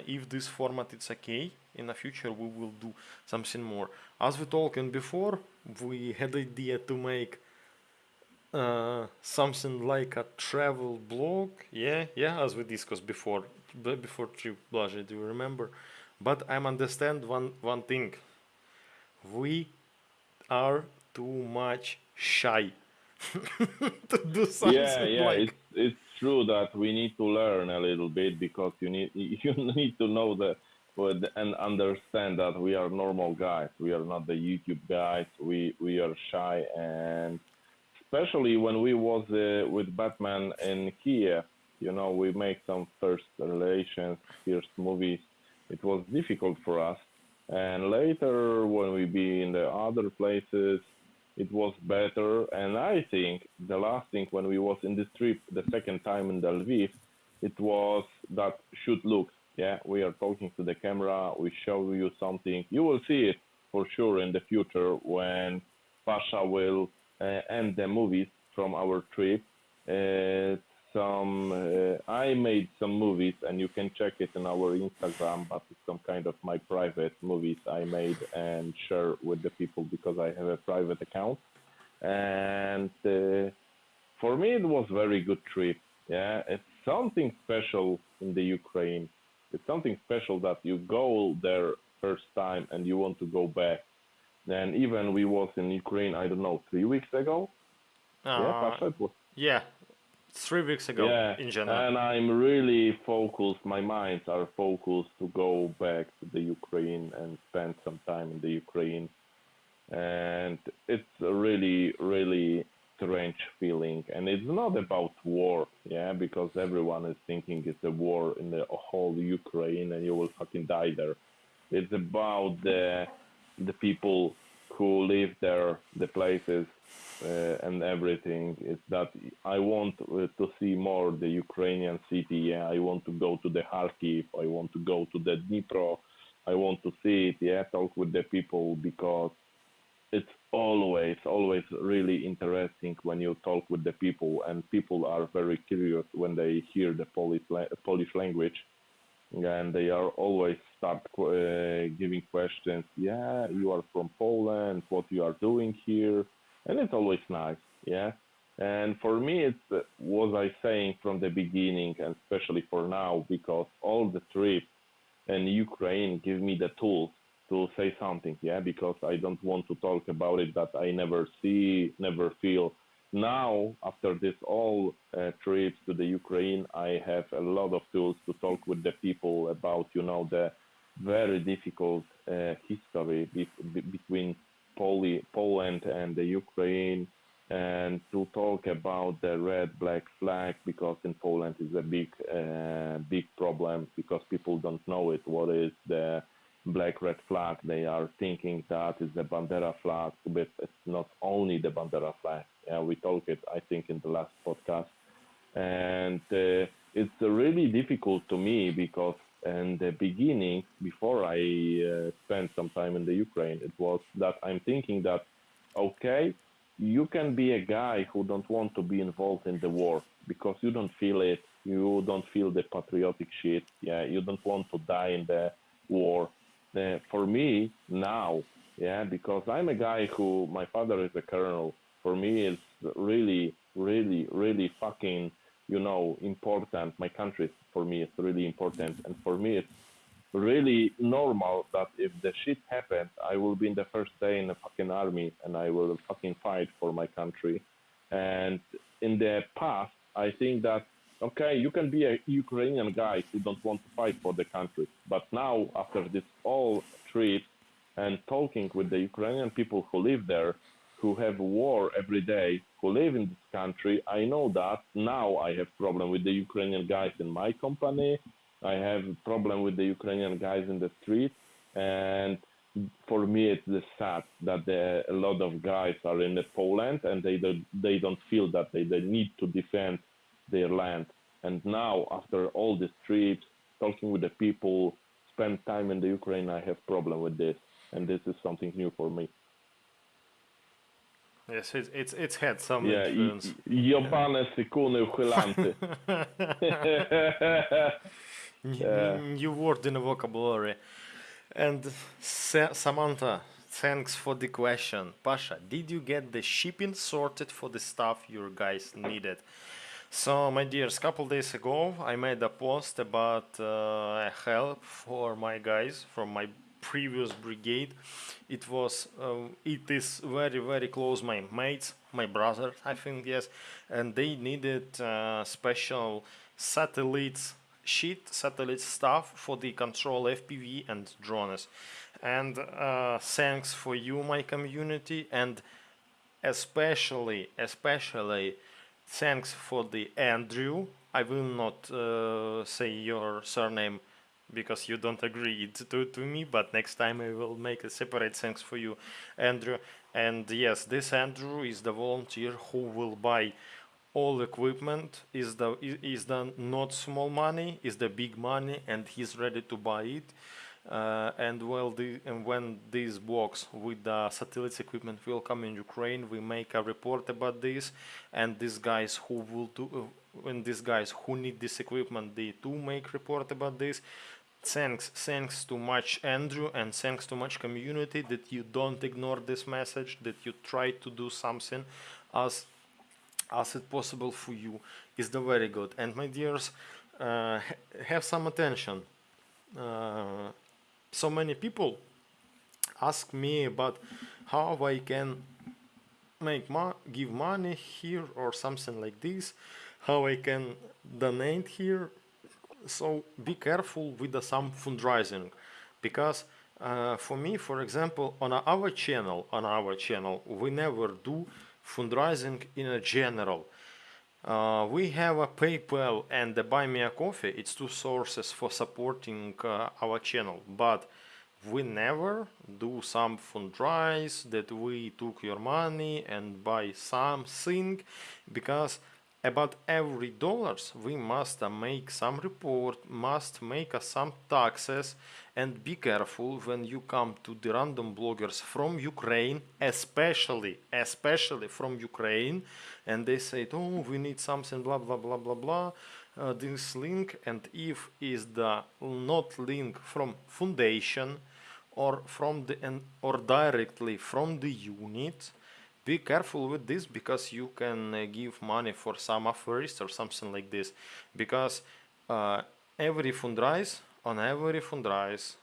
A: if this format is okay, in the future we will do something more. As we talking before, we had idea to make something like a travel blog. Yeah, as we discussed before, before trip, Blažej, do you remember? But I understand one thing. We are too much shy to do
B: Yeah,
A: something
B: yeah,
A: like.
B: it's true that we need to learn a little bit because you need to know and understand that we are normal guys. We are not the YouTube guys. We are shy, and especially when we was with Batman in Kiev, we make some first relations, first movies. It was difficult for us, and later when we be in the other places, it was better. And I think the last thing when we was in this trip, the second time in the Lviv, it was that should look. Yeah, we are talking to the camera. We show you something. You will see it for sure in the future when Pasha will and the movies from our trip. I made some movies, and you can check it in our Instagram. But it's some kind of my private movies I made and share with the people because I have a private account. And for me, it was very good trip. Yeah, it's something special in the Ukraine. It's something special that you go there first time and you want to go back. Then even we was in Ukraine, I don't know, 3 weeks ago. Yeah,
A: Uh,
B: Pasha, it was
A: yeah, 3 weeks ago,
B: Yeah,
A: in January.
B: and I'm really focused. My minds are focused to go back to the Ukraine and spend some time in the Ukraine. And it's a really, really strange feeling. And it's not about war, yeah, because everyone is thinking it's a war in the whole Ukraine and you will fucking die there. It's about the people who live there, the places, and everything. It's that I want to see more the Ukrainian city. Yeah, I want to go to the Kharkiv. I want to go to the Dnipro. I want to see it. Yeah, talk with the people because it's always really interesting when you talk with the people, and people are very curious when they hear the Polish language, and they are always start giving questions. Yeah, you are from Poland. What you are doing here? And it's always nice. Yeah. And for me, it's was I saying from the beginning, and especially for now, because all the trips and Ukraine give me the tools to say something. Yeah, because I don't want to talk about it that I never see, never feel. Now, after this all trips to the Ukraine, I have a lot of tools to talk with the people about, the very difficult history between Poland and the Ukraine, and to talk about the red black flag because in Poland is a big problem because people don't know it. What is the black red flag? They are thinking that is the Bandera flag, but it's not only the Bandera flag. Yeah, we talked it I think in the last podcast, and it's really difficult to me because in the beginning, before I spent some time in the Ukraine, it was that I'm thinking that okay, you can be a guy who don't want to be involved in the war because you don't feel it, you don't feel the patriotic shit, yeah, you don't want to die in the war. For me now, yeah, because I'm a guy who my father is a colonel. For me, it's really fucking important. My country for me is really important, and for me it's really normal that if the shit happens, I will be in the first day in the fucking army and I will fucking fight for my country. And in the past, I think that okay, you can be a Ukrainian guy who don't want to fight for the country, but now after this all trips and talking with the Ukrainian people who live there, who have war every day, who live in this country, I know that now I have problem with the Ukrainian guys in my company. I have a problem with the Ukrainian guys in the street, and for me it's the sad that a lot of guys are in Poland and they don't feel that they need to defend their land. And now after all these trips, talking with the people, spend time in the Ukraine, I have problem with this, and this is something new for me.
A: Yes, it's had some
B: Yeah,
A: influence.
B: jobane sykuny uchylanty. Yeah.
A: New word in the vocabulary. And Samantha, thanks for the question. Pasha, did you get the shipping sorted for the stuff your guys needed? So, my dears, couple days ago, I made a post about help for my guys from my previous brigade. It is very close my mates, my brother, I think, yes, and they needed special satellites satellite stuff for the control FPV and drones. And thanks for you, my community, and especially thanks for the Andrew. I will not say your surname because you don't agree to me, but next time I will make a separate thanks for you, Andrew. And yes, this Andrew is the volunteer who will buy all equipment. Is the not small money, is the big money, and he's ready to buy it. And when this box with the satellites equipment will come in Ukraine, we make a report about this, and these guys who will do, and these guys who need this equipment, they too make report about this. Thanks too much, Andrew, and thanks too much, community, that you don't ignore this message, that you try to do something as as it possible for you. Is the very good. And my dears, have some attention. Uh, so many people ask me about how I can give money here or something like this. how I can donate here. So be careful with the some fundraising, because for me, for example, on our channel, we never do fundraising in a general. We have a PayPal and the Buy Me a Coffee. It's two sources for supporting our channel, but we never do some fundraise that we took your money and buy something, because about every dollars we must make some report, must make some taxes, and be careful when you come to the random bloggers from Ukraine, especially from Ukraine, and they say, oh, we need something, blah blah blah blah blah, this link, and if is the not link from foundation or from the or directly from the unit, be careful with this, because you can give money for some affairs or something like this, because uh, every fundraise on every fundraise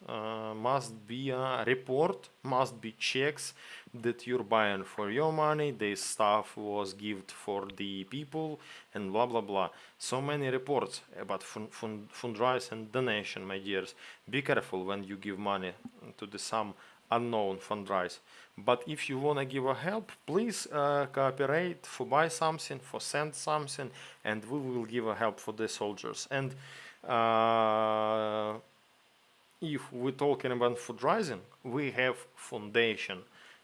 A: must be a report, must be checks that you're buying for your money, this stuff was given for the people, and blah blah blah. So many reports about fundraise and donation, my dears. Be careful when you give money to the some unknown fundraise. But if you want to give a help, please cooperate for buy something, for send something, and we will give a help for the soldiers. And uh, if we're talking about fundraising, we have foundation,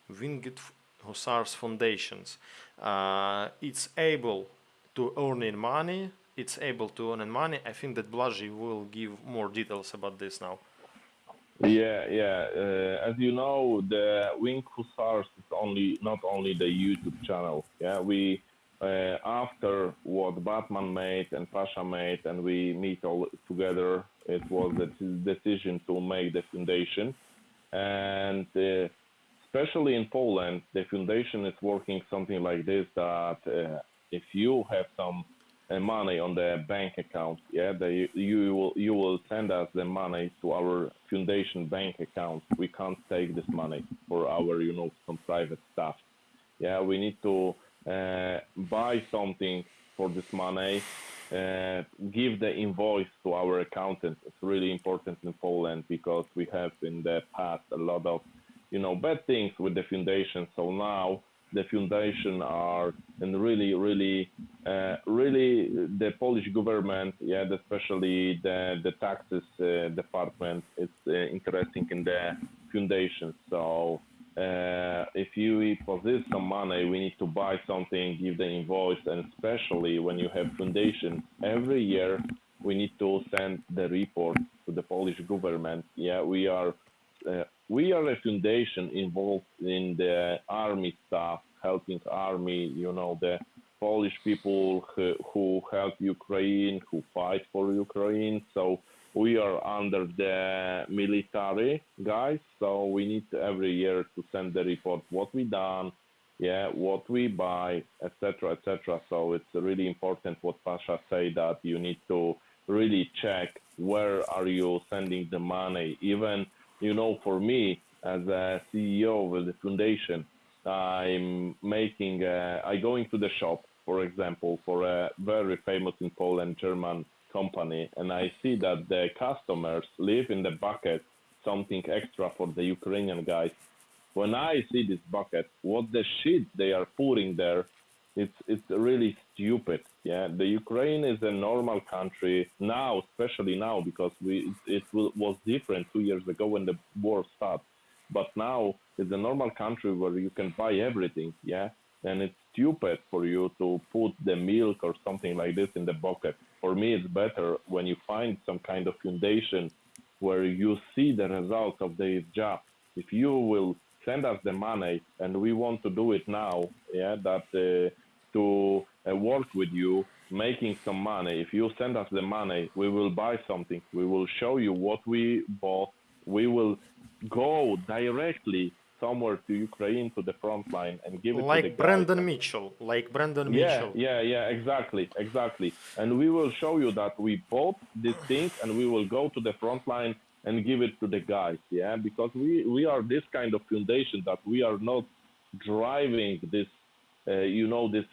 A: Winged Hussars Foundations. It's able to earning money. It's able to earn money. I think that Blaži will give more details about this now.
B: Yeah, yeah. As you know, the Wing Hussars is only not only the YouTube channel. Yeah, we after what Batman made and Pasha made, and we meet all together. It was the decision to make the foundation, and especially in Poland, the foundation is working something like this: that if you have some money on the bank account, yeah, you will send us the money to our foundation bank account. We can't take this money for our some private stuff. Yeah, we need to buy something for this money, give the invoice to our accountant. It's really important in Poland because we have in the past a lot of bad things with the foundation. So now the foundation are and really the Polish government, yeah, especially the taxes department is interesting in the foundation. So if you possess some money, we need to buy something, give the invoice, and especially when you have foundation, every year we need to send the report to the Polish government. Yeah, we are a foundation involved in the army stuff, helping army, the Polish people who help Ukraine, who fight for Ukraine. So we are under the military guys. So we need every year to send the report what we done, yeah, what we buy, etc., etc. So it's really important what Pasha say, that you need to really check where are you sending the money. Even for me as a CEO of the foundation, I going to the shop, for example, for a very famous in Poland German company, and I see that the customers leave in the bucket something extra for the Ukrainian guys. When I see this bucket, what the shit they are putting there, it's really stupid. Yeah, the Ukraine is a normal country now, especially now because was different 2 years ago when the war started. But now it's a normal country where you can buy everything. Yeah, and it's stupid for you to put the milk or something like this in the bucket. For me, it's better when you find some kind of foundation where you see the results of their job. If you will send us the money and we want to do it now, yeah, that to work with you, making some money. If you send us the money, we will buy something. We will show you what we bought. We will go directly somewhere to Ukraine to the front line and give it to the
A: Like
B: guys.
A: Brandon Mitchell,
B: Yeah, yeah, yeah, exactly, exactly. And we will show you that we bought this thing and we will go to the front line and give it to the guys. Yeah, because we are this kind of foundation that we are not driving this this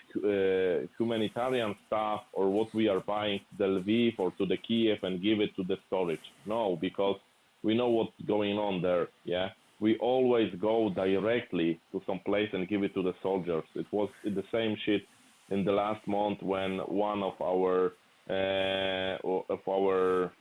B: humanitarian stuff or what we are buying to the Lviv or to the Kiev and give it to the storage. No, because we know what's going on there. Yeah, we always go directly to some place and give it to the soldiers. It was the same shit in the last month when one of our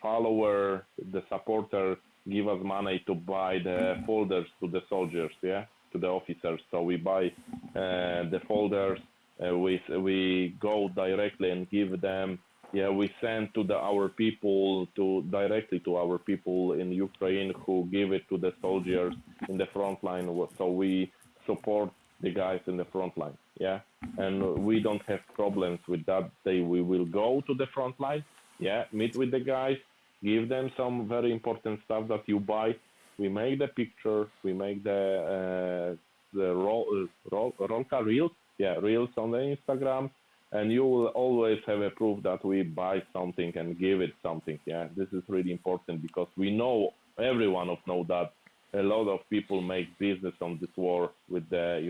B: follower, the supporter, give us money to buy the folders to the soldiers, yeah, to the officers. So we buy the folders. We go directly and give them. Yeah, we send to our people to directly to our people in Ukraine who give it to the soldiers in the front line. So we support the guys in the front line. Yeah, and we don't have problems with that. We will go to the front line. Yeah, meet with the guys, give them some very important stuff that you buy. We make the picture. We make the rolka reels. Yeah, reels on the Instagram, and you will always have a proof that we buy something and give it something. Yeah, this is really important because we know every one of know that a lot of people make business on this war with the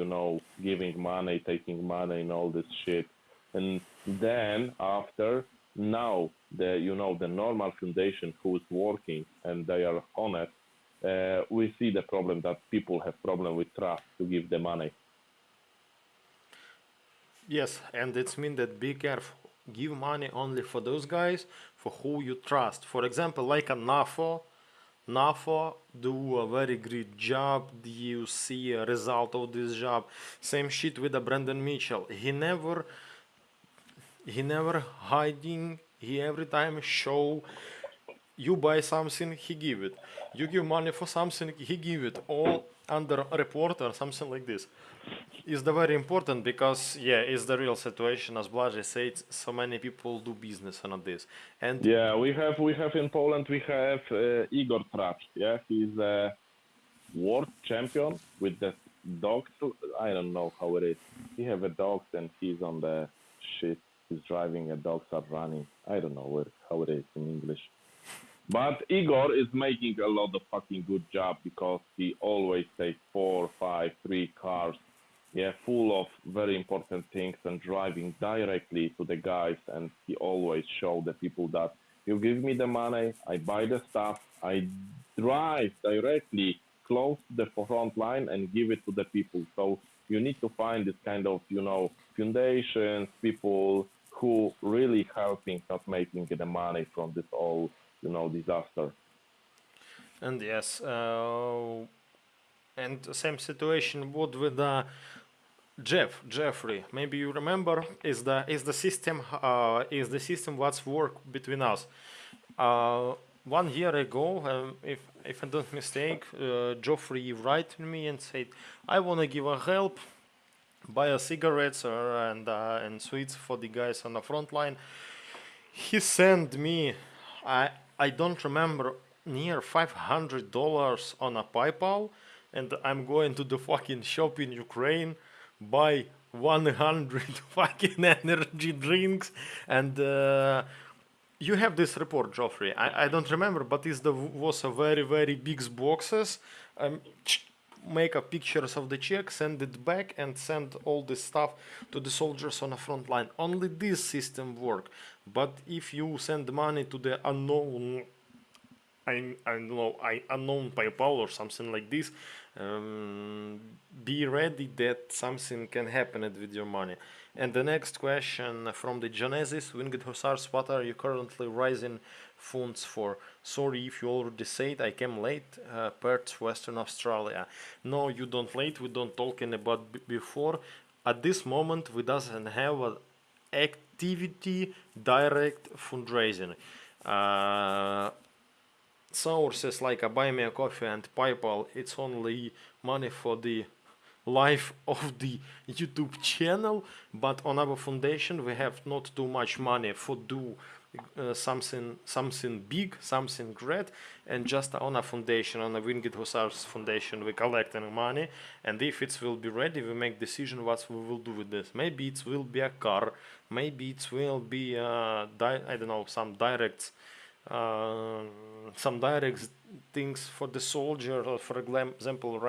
B: giving money, taking money, and all this shit. And then after now the normal foundation who is working and they are honest, we see the problem that people have problem with trust to give the money.
A: Yes, and it's mean that be careful. Give money only for those guys for who you trust. For example, like a NAFO. NAFO do a very great job. You see a result of this job. Same shit with the Brandon Mitchell. He never hiding. He every time show you buy something, he give it. You give money for something, he give it. All under report or something like this. Is the very important because yeah, it's the real situation as Blaže said. So many people do business on this, and
B: Yeah, we have in Poland we have Igor Tracz. Yeah, he's a world champion with the dogs. I don't know how it is. He have a dogs and he's on the shit. He's driving a dogs are running. I don't know how it is in English. But Igor is making a lot of fucking good job because he always takes 4, 5, 3 cars, yeah, full of very important things and driving directly to the guys. And he always show the people that you give me the money, I buy the stuff, I drive directly close to the front line and give it to the people. So you need to find this kind of, foundations, people who really helping, not making the money from this all, disaster.
A: and yes, and same situation would with Jeffrey. Maybe you remember is the system what's work between us. 1 year ago, if I don't mistake, Geoffrey write to me and said, "I wanna give a help, buy a cigarettes and sweets for the guys on the front line." He sent me, I don't remember, near $500 on a PayPal, and I'm going to the fucking shop in Ukraine, buy 100 fucking energy drinks, and you have this report, Geoffrey. I don't remember, but it was a very very big boxes. Um, make a pictures of the check, send it back, and send all this stuff to the soldiers on the front line. Only this system work. But if you send money to the unknown, I don't know, unknown PayPal or something like this, um, be ready that something can happen with your money. And the next question from the Genesis, Winged Hussars, what are you currently raising funds for? Sorry if you already said I came late, Perth, Western Australia. No, you don't late, we don't talking about before. At this moment, we doesn't have a activity direct fundraising. Uh, Sources like a Buy Me a Coffee and PayPal, it's only money for the life of the YouTube channel, but on our foundation we have not too much money for do something big, something great, and just on a foundation, on a Winged Hussars foundation, we collecting money, and if it will be ready, we make decision what we will do with this. Maybe it will be a car, maybe it will be I don't know, uh, some direct things for the soldier, or for example,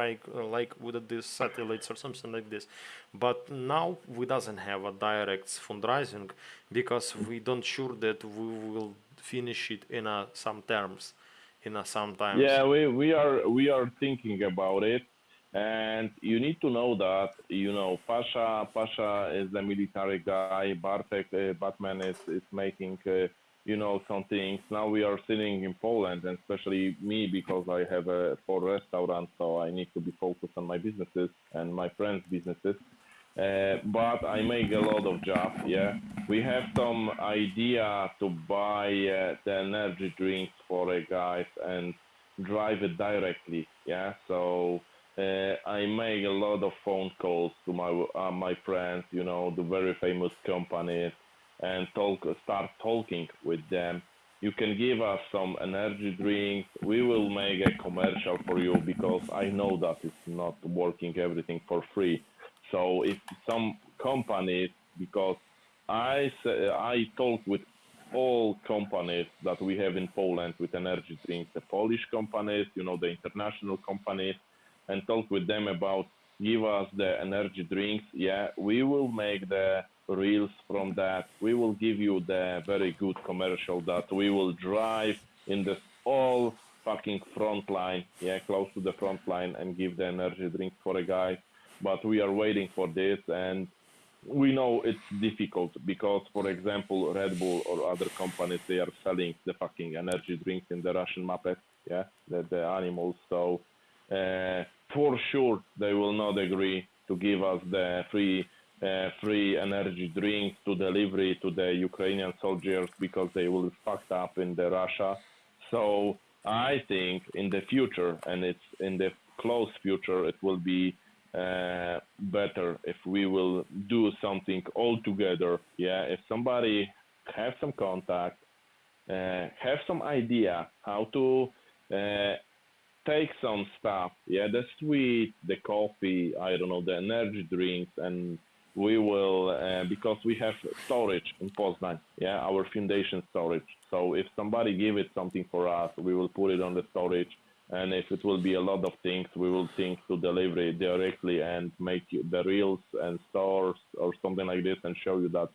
A: like with these satellites or something like this. But now we doesn't have a direct fundraising because we don't sure that we will finish it in some terms, in some times.
B: Yeah, we are thinking about it, and you need to know that Pasha is the military guy. Bartek Batman is making some things. Now we are sitting in Poland, and especially me because I have a 4 restaurants, so I need to be focused on my businesses and my friends' businesses. But I make a lot of jobs. Yeah, we have some idea to buy the energy drinks for guys and drive it directly. Yeah, so I make a lot of phone calls to my friends, the very famous companies, and start talking with them. You can give us some energy drinks. We will make a commercial for you because I know that it's not working everything for free. So if some companies, because I talk with all companies that we have in Poland with energy drinks, the Polish companies, the international companies, and talk with them about give us the energy drinks. Yeah, we will make the reels from that. We will give you the very good commercial that we will drive in this all fucking front line, yeah, close to the front line and give the energy drinks for a guy. But we are waiting for this, and we know it's difficult because, for example, Red Bull or other companies, they are selling the fucking energy drinks in the Russian market, yeah, the animals. So for sure, they will not agree to give us the free energy drinks to delivery to the Ukrainian soldiers because they will be fucked up in the Russia. So I think in the future, and it's in the close future, it will be better if we will do something all together. Yeah, if somebody have some contact, have some idea how to take some stuff, yeah, the sweet, the coffee, I don't know, the energy drinks, and we will because we have storage in Poznan, yeah, our foundation storage. So if somebody give it something for us, we will put it on the storage, and if it will be a lot of things, we will think to deliver it directly and make the reels and stores or something like this and show you that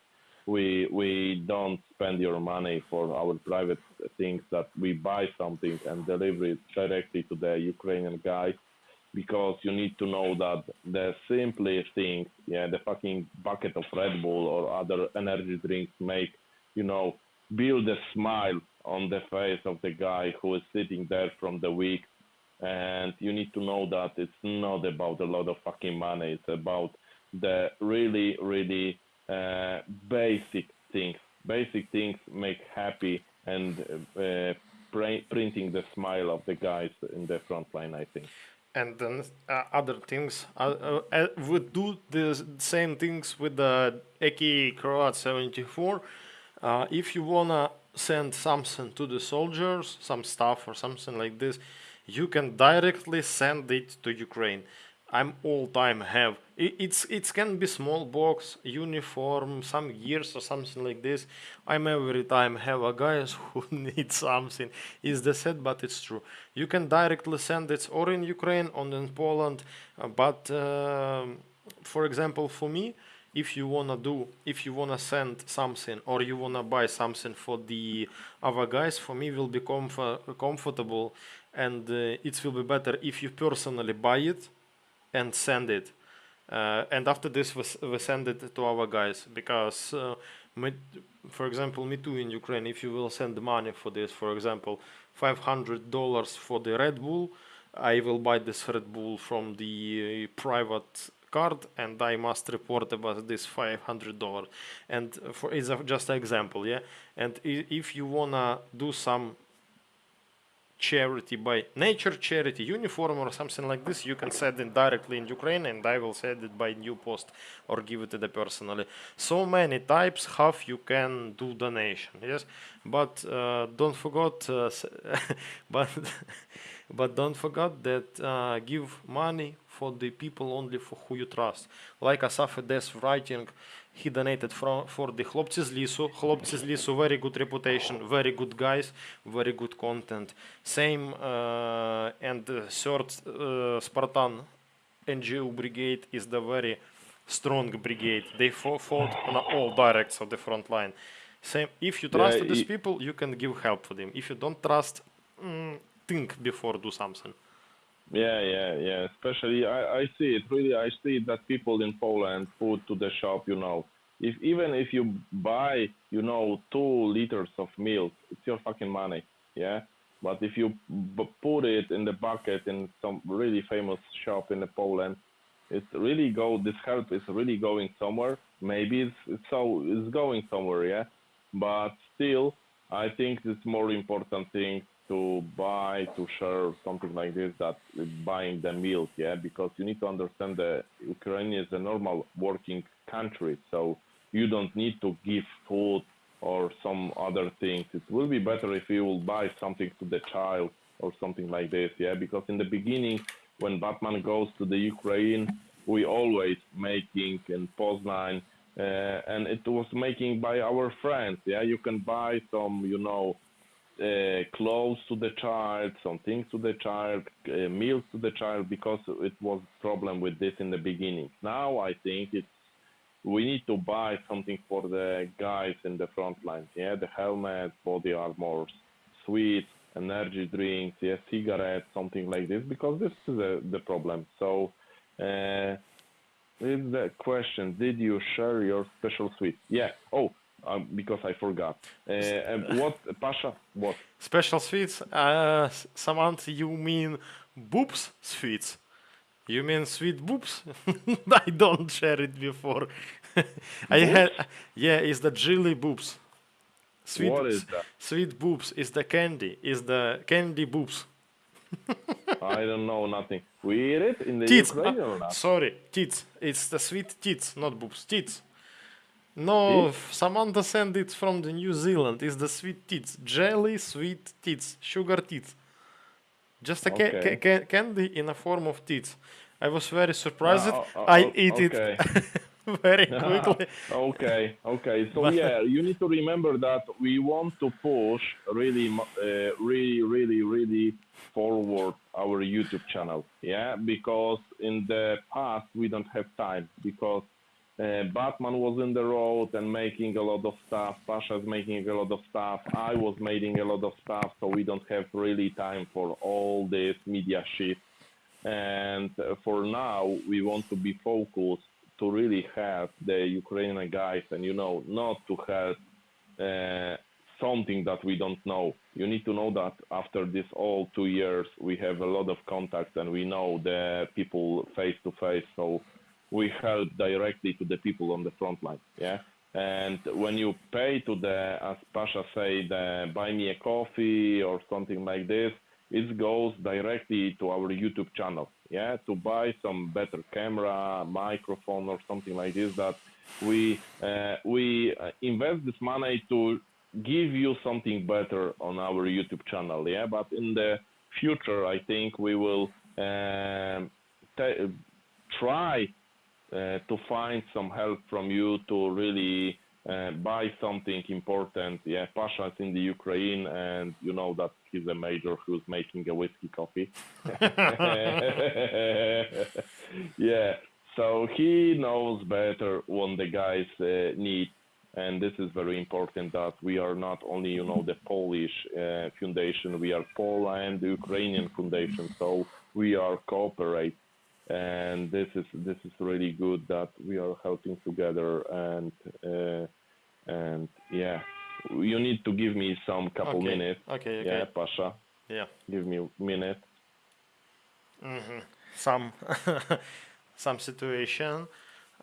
B: we don't spend your money for our private things, that we buy something and deliver it directly to the Ukrainian guys, because you need to know that the simplest things, yeah, the fucking bucket of Red Bull or other energy drinks make, build a smile on the face of the guy who is sitting there from the week. And you need to know that it's not about a lot of fucking money. It's about the really, really basic things. Basic things make happy, and printing the smile of the guys in the front line, I think.
A: And then other things, we do the same things with the Eki Croat 74. If you wanna send something to the soldiers, some stuff or something like this, you can directly send it to Ukraine. I'm all time have it can be small box, uniform, some gears or something like this. I'm every time have a guys who need something. Is the set, but it's true. You can directly send it or in Ukraine or in Poland, but for example, for me, if you wanna send something or you wanna buy something for the other guys, for me will be comfortable, and it will be better if you personally buy it and send it. And after this, we send it to our guys because, for example, me too in Ukraine. If you will send money for this, for example, $500 for the Red Bull, I will buy this Red Bull from the private card, and I must report about this $500. And for is just an example, yeah. And if you wanna do some charity by nature charity uniform or something like this, you can send it directly in Ukraine, and I will send it by new post or give it to the personally. So many types how you can do donation, yes, but don't forget but but don't forget that give money for the people only for who you trust. Like Asaf Edes writing, he donated for the Хлопці з лісу. Хлопці з лісу, very good reputation, very good guys, very good content. Same and third Spartan NGO brigade is the very strong brigade. They fought on all directs of the front line. Same. If you
B: Yeah,
A: trust these people, you can give help for them. If you don't trust, think before do something.
B: yeah. Especially, I see it. Really, I see that people in Poland put to the shop. If even if you buy, 2 liters of milk, it's your fucking money. Yeah. But if you put it in the bucket in some really famous shop in Poland, it's really go. This help is really going somewhere. Maybe it's going somewhere. Yeah. But still, I think it's more important thing to buy, to share something like this, that buying the milk, yeah, because you need to understand that Ukraine is a normal working country, so you don't need to give food or some other things. It will be better if you will buy something to the child or something like this, yeah, because in the beginning, when Batman goes to the Ukraine, we always making in Poznan, and it was making by our friends, yeah, you can buy some, clothes to the child, some things to the child, meals to the child, because it was problem with this in the beginning. Now I think we need to buy something for the guys in the front line. Yeah, the helmets, body armors, sweets, energy drinks, yeah, cigarettes, something like this, because this is the problem. So, is the question: did you share your special sweets? Yeah. Oh, because I forgot. What, Pasha? What?
A: Special sweets. Samantha, you mean boobs sweets? You mean sweet boobs? I don't share it before. I had,
B: Boots?
A: yeah, it's the jelly boobs. Sweet,
B: What is that?
A: sweet boobs is the candy. Is the candy boobs.
B: I don't know nothing. We eat it in the
A: Tits.
B: Ukraine or not?
A: Sorry, tits. It's the sweet tits, not boobs. Tits. No,
B: Tits?
A: Samantha sent it from the New Zealand. It's the sweet tits. Jelly sweet tits. Sugar tits. Just a
B: Okay.
A: candy in a form of tits. I was very surprised.
B: Uh,
A: I eat it
B: okay.
A: very quickly.
B: Okay. So
A: But
B: yeah, you need to remember that we want to push really, really forward our YouTube channel. Yeah, because in the past we don't have time, because Batman was in the road and making a lot of stuff. Pasha's making a lot of stuff. I was making a lot of stuff, so we don't have really time for all this media shit. And for now, we want to be focused to really help the Ukrainian guys, and not to help something that we don't know. You need to know that after this all 2 years, we have a lot of contacts and we know the people face to face. So we help directly to the people on the front line. Yeah. And when you pay to the, as Pasha say, the buy me a coffee or something like this, it goes directly to our YouTube channel. Yeah, to buy some better camera, microphone, or something like this. That we invest this money to give you something better on our YouTube channel. Yeah, but in the future, I think we will try to find some help from you to really buy something important. Yeah, Pasha's in the Ukraine, and you know that he's a major who's making a whiskey coffee. Yeah, so he knows better what the guys need. And this is very important, that we are not only, the Polish foundation, we are Poland, the Ukrainian foundation. So we are cooperate, and this is really good that we are helping together. And yeah, you need to give me some couple
A: okay,
B: minutes.
A: okay,
B: Yeah,
A: okay.
B: Pasha,
A: Yeah.
B: give me a minute.
A: Some some situation.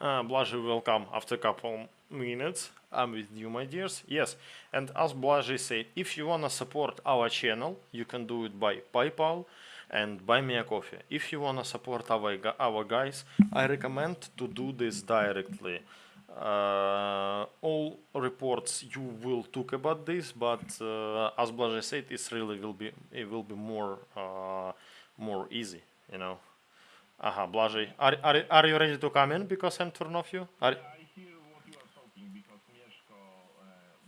A: Blaži will come after a couple minutes. I'm with you, my dears. Yes, and as Blaži said, if you wanna support our channel, you can do it by PayPal and buy me a coffee. If you wanna support our guys, I recommend to do this directly. All reports you will talk about this, but as Blaži said, it will be more more easy, you know. Aha, Blažej. Are you ready to come in because I'm turn off you?
B: I hear what you are talking because Mieszko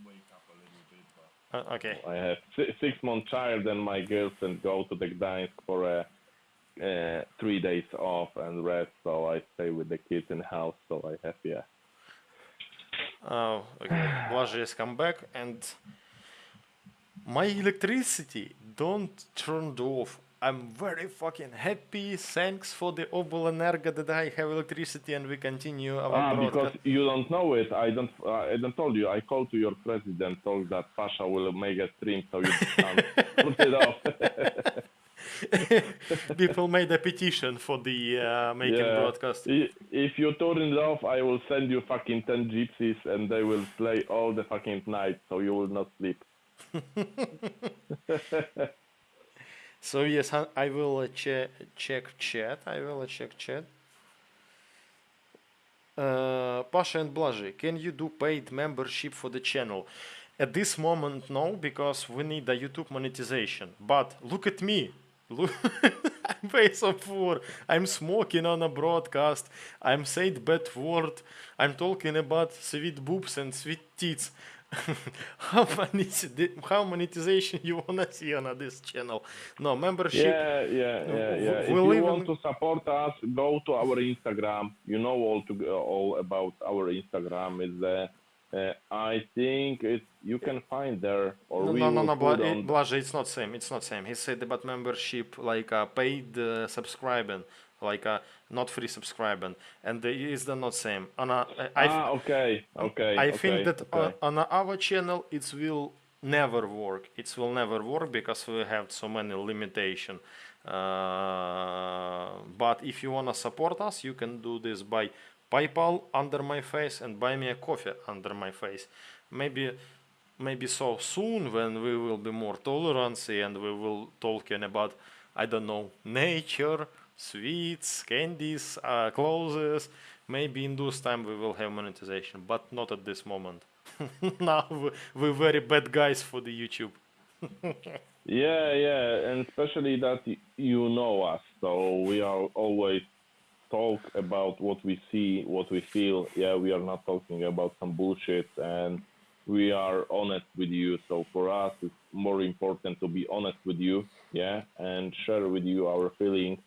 B: wake up a little bit. But
A: Okay.
B: I have 6 month child and my girlfriend go to the Gdańsk for 3 days off and rest. So I stay with the kids in the house. So I have
A: Oh, okay. Blažej has come back and my electricity don't turned off. I'm very fucking happy. Thanks for the Obolenergo that I have electricity and we continue our
B: Because
A: broadcast.
B: you don't know it. I don't told you. I called to your president, told that Pasha will make a stream so you can put it off.
A: People made a petition for the making
B: Yeah.
A: broadcast.
B: If you turn it off, I will send you fucking 10 gypsies and they will play all the fucking night so you will not sleep.
A: So yes, I will check chat. I will check chat. Pasha and Blažej, can you do paid membership for the channel? At this moment, no, because we need a YouTube monetization. But look at me. Look, I'm face of war. I'm smoking on a broadcast. I'm saying bad word. I'm talking about sweet boobs and sweet tits. How monetization you wanna see on this channel? No membership.
B: Yeah.
A: We
B: If you
A: live
B: want
A: in.
B: to support us, go to our Instagram. You know all about our Instagram. Is I think it's you can find there, or
A: No,
B: we
A: no, no,
B: will
A: no,
B: put on.
A: Blažej, it's not same. It's not same. He said about membership, like paid subscribing, like not free subscribing, and the is the not same. I think that
B: Okay.
A: on our channel it will never work. It will never work because we have so many limitation. But if you wanna support us, you can do this by PayPal under my face and buy me a coffee under my face. Maybe so soon when we will be more tolerancy and we will talking about, I don't know, nature, sweets, candies, clothes. Maybe in those time we will have monetization, but not at this moment. Now we're very bad guys for the YouTube.
B: Yeah, and especially that you know us, so we are always talk about what we see, what we feel. Yeah, we are not talking about some bullshit, and we are honest with you. So for us, it's more important to be honest with you, yeah, and share with you our feelings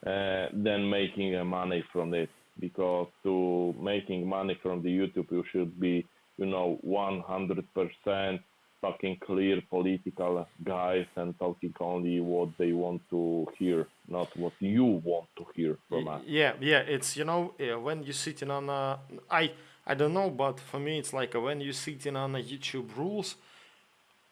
B: than making money from it. Because to making money from the YouTube, you should be, 100% fucking clear political guys and talking only what they want to hear, not what you want to hear from us.
A: Yeah. It's when you're sitting on a, I don't know, but for me it's like when you're sitting on a YouTube rules,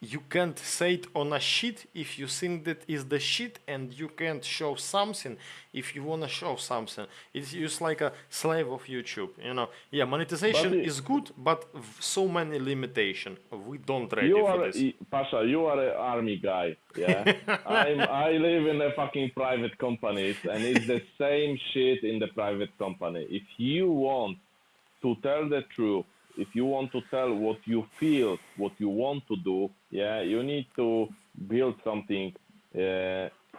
A: you can't say it on a sheet if you think that is the sheet, and you can't show something if you wanna show something. It's just like a slave of YouTube. Yeah,
B: But
A: monetization is good, but so many limitation. We don't ready
B: you
A: for
B: are
A: this.
B: Pasha, you are an army guy, yeah. I live in a fucking private companies, and it's the same shit in the private company. If you want to tell the truth, if you want to tell what you feel, what you want to do, yeah, you need to build something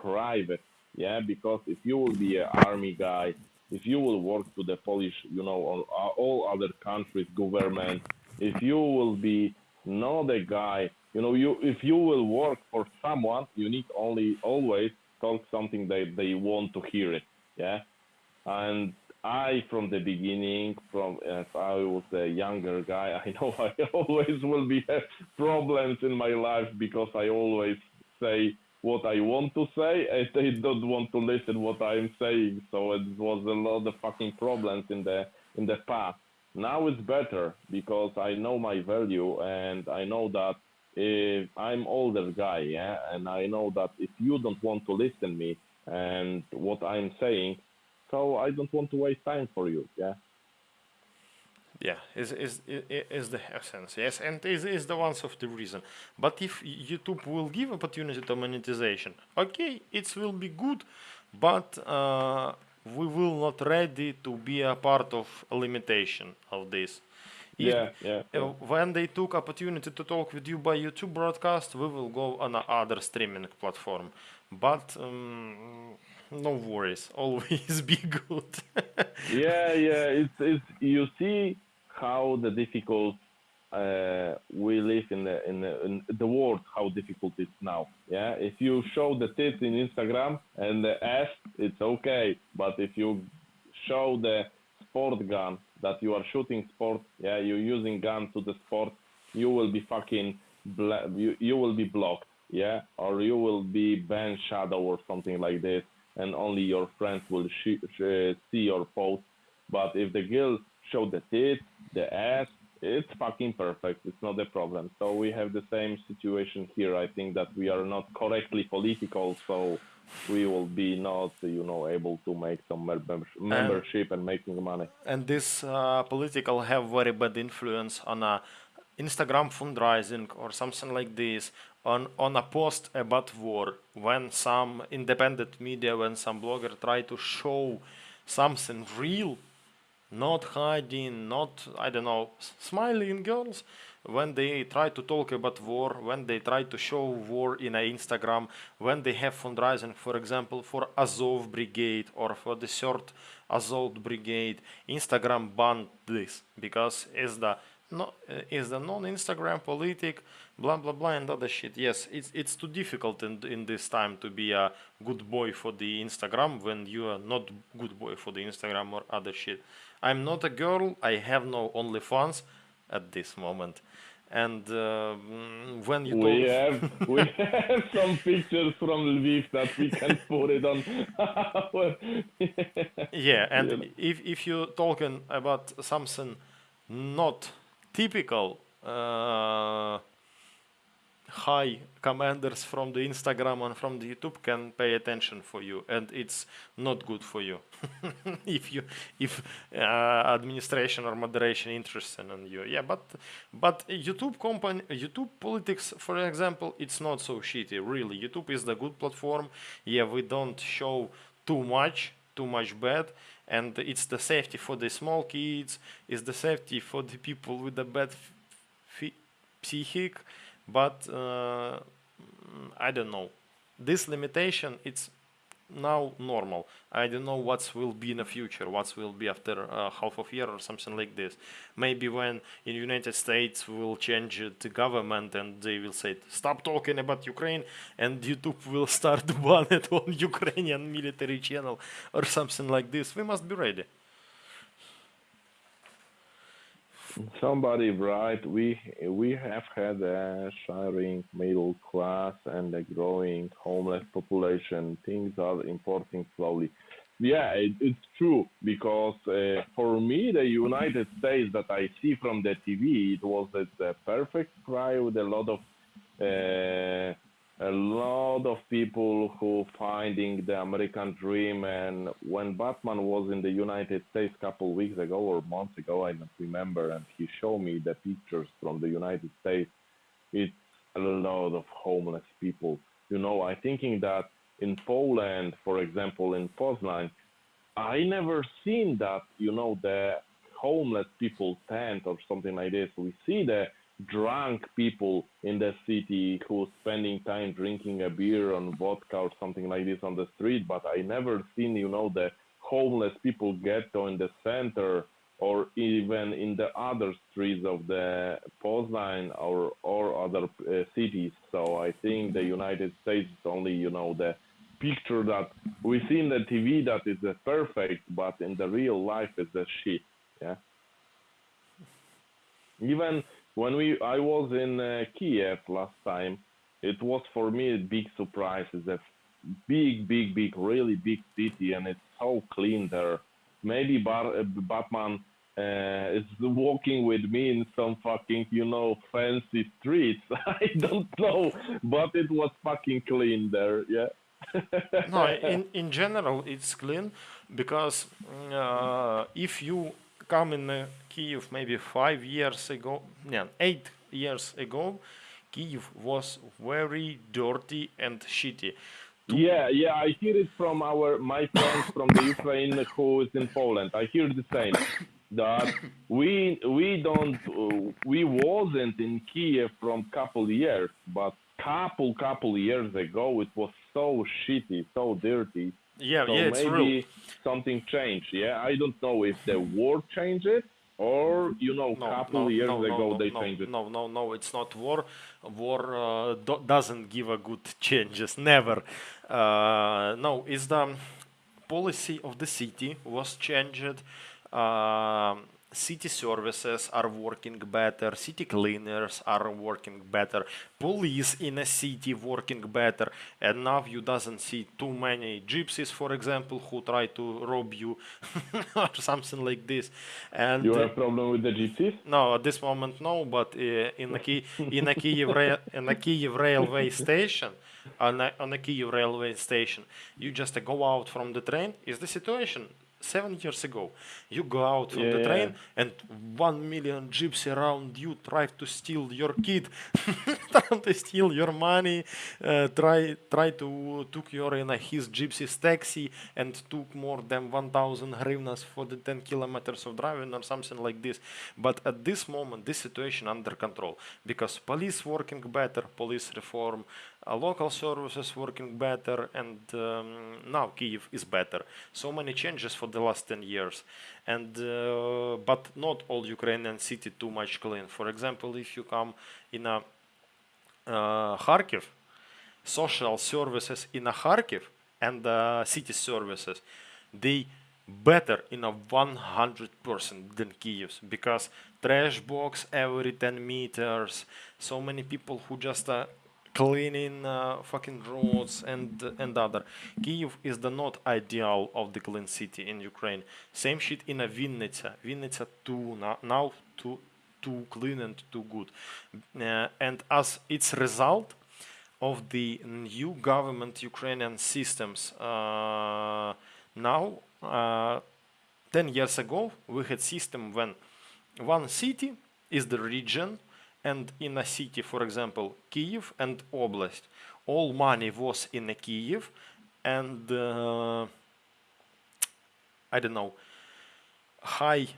B: private, yeah, because if you will be an army guy, if you will work to the Polish, or all other countries' government, if you will be not a guy, if you will work for someone, you need only always talk something that they want to hear it, yeah. And I, from the beginning, from as I was a younger guy, I know I always will be problems in my life because I always say what I want to say, and they don't want to listen what I'm saying. So it was a lot of fucking problems in the past. Now it's better because I know my value and I know that if I'm older guy, yeah, and I know that if you don't want to listen me and what I'm saying, so I don't want to waste time for you. Yeah.
A: Yeah, is the essence, yes, and is the ones of the reason. But if YouTube will give opportunity to monetization, okay, it will be good, but we will not ready to be a part of a limitation of this. If when they took opportunity to talk with you by YouTube broadcast, we will go on a other streaming platform. but no worries, always be good.
B: Yeah. It's you see how the difficult we live in the world, how difficult it's now. Yeah, if you show the tits in Instagram and the ass, it's okay. But if you show the sport gun that you are shooting sport, yeah, you're using gun to the sport, you will be fucking you will be blocked, yeah, or you will be banned shadow or something like this, and only your friends will see your post. But if the girl show the tits, the ass, it's fucking perfect. It's not a problem. So we have the same situation here. I think that we are not correctly political, so we will be not, able to make some
A: and
B: membership and making money.
A: and this political have very bad influence on a Instagram fundraising or something like this, on a post about war, when some independent media, when some blogger try to show something real, not hiding, not, I don't know, smiling girls, when they try to talk about war, when they try to show war in a Instagram, when they have fundraising, for example, for Azov Brigade or for the third Azov Brigade, Instagram banned this because it's the no, is the non-Instagram politic, blah blah blah and other shit. Yes, it's too difficult in this time to be a good boy for the Instagram when you are not good boy for the Instagram or other shit. I'm not a girl. I have no OnlyFans at this moment. And when you
B: We
A: talk,
B: have we have some pictures from Lviv that we can put it on our
A: yeah, and
B: you know.
A: if you're talking about something not typical, high commanders from the Instagram and from the YouTube can pay attention for you, and it's not good for you if administration or moderation interested in you. Yeah, but YouTube politics, for example, it's not so shitty. Really, YouTube is the good platform. Yeah, we don't show too much bad, and it's the safety for the small kids, it's the safety for the people with the bad psychic, but I don't know, this limitation, it's now normal. I don't know what will be in the future, what will be after half of year or something like this. Maybe when in United States will change the government and they will say stop talking about Ukraine, and YouTube will start ban it on Ukrainian military channel or something like this. We must be ready.
B: Somebody right. We have had a sharing middle class and a growing homeless population. Things are importing slowly. Yeah, it's true because for me, the United States that I see from the TV, it was the perfect cry with uh, a lot of people who finding the American dream. And when Batman was in the United States a couple of weeks ago or months ago, I don't remember, and he showed me the pictures from the United States, it's a lot of homeless people. I thinking that in Poland, for example, in Poznan, I never seen that, the homeless people tent or something like this. We see the drunk people in the city who spending time drinking a beer and vodka or something like this on the street, but I never seen, the homeless people ghetto in the center or even in the other streets of the Poznan or other cities. So I think the United States is only, the picture that we see in the TV that is perfect, but in the real life it's a shit. Yeah. Even when I was in Kiev last time, it was for me a big surprise. It's a big, really big city, and it's so clean there. Maybe Batman is walking with me in some fucking, fancy streets. I don't know, but it was fucking clean there. Yeah.
A: No, in general, it's clean because if you come in Kiev maybe 5 years ago, yeah, 8 years ago, Kiev was very dirty and shitty. To
B: Yeah. I hear it from my friends from the Ukraine who is in Poland. I hear the same that we wasn't in Kiev from couple years, but couple years ago it was so shitty, so dirty.
A: Yeah,
B: So
A: yeah, it's real.
B: maybe something changed. Yeah, I don't know if the war changed it or
A: No,
B: couple
A: no,
B: years
A: no, no,
B: ago
A: no,
B: they
A: no,
B: changed it.
A: no, no, no. It's not war. War doesn't give a good changes. Never. No, it's the policy of the city was changed. Um City services are working better. City cleaners are working better. Police in a city working better. And now you doesn't see too many gypsies, for example, who try to rob you or something like this. And
B: You have problem with the gypsies?
A: no, at this moment, no. But in a Kiev railway station, on a Kiev railway station, you just go out from the train. Is the situation 7 years ago? You go out from the
B: Yeah,
A: train, and 1 million gypsy around you try to steal your kid, try to steal your money, try to took your in his gypsy's taxi and took more than 1,000 hryvnias for the 10 kilometers of driving or something like this. But at this moment, this situation under control because police working better, police reform, local services working better, and now Kiev is better. So many changes for the last 10 years, and but not all Ukrainian city too much clean. For example, if you come in a Kharkiv, social services in a Kharkiv and city services, they better in a 100% than Kiev's because trash box every 10 meters, so many people who just cleaning fucking roads and other. Kiev is the not ideal of the clean city in Ukraine. Same shit in a Vinnytsia too now too clean and too good. And as its result of the new government Ukrainian systems. Now, 10 years ago, we had system when one city is the region, and in a city, for example, Kiev and Oblast, all money was in a Kiev, and I don't know, high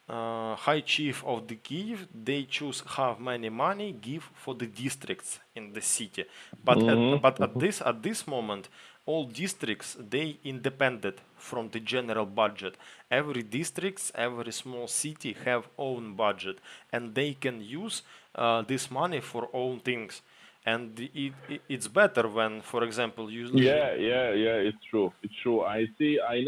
A: high chief of the Kiev, they choose how many money give for the districts in the city. At this moment, all districts they independent from the general budget. Every districts, every small city have own budget, and they can use this money for own things. And it's better when, for example, you live.
B: yeah. It's true. It's true. I see. I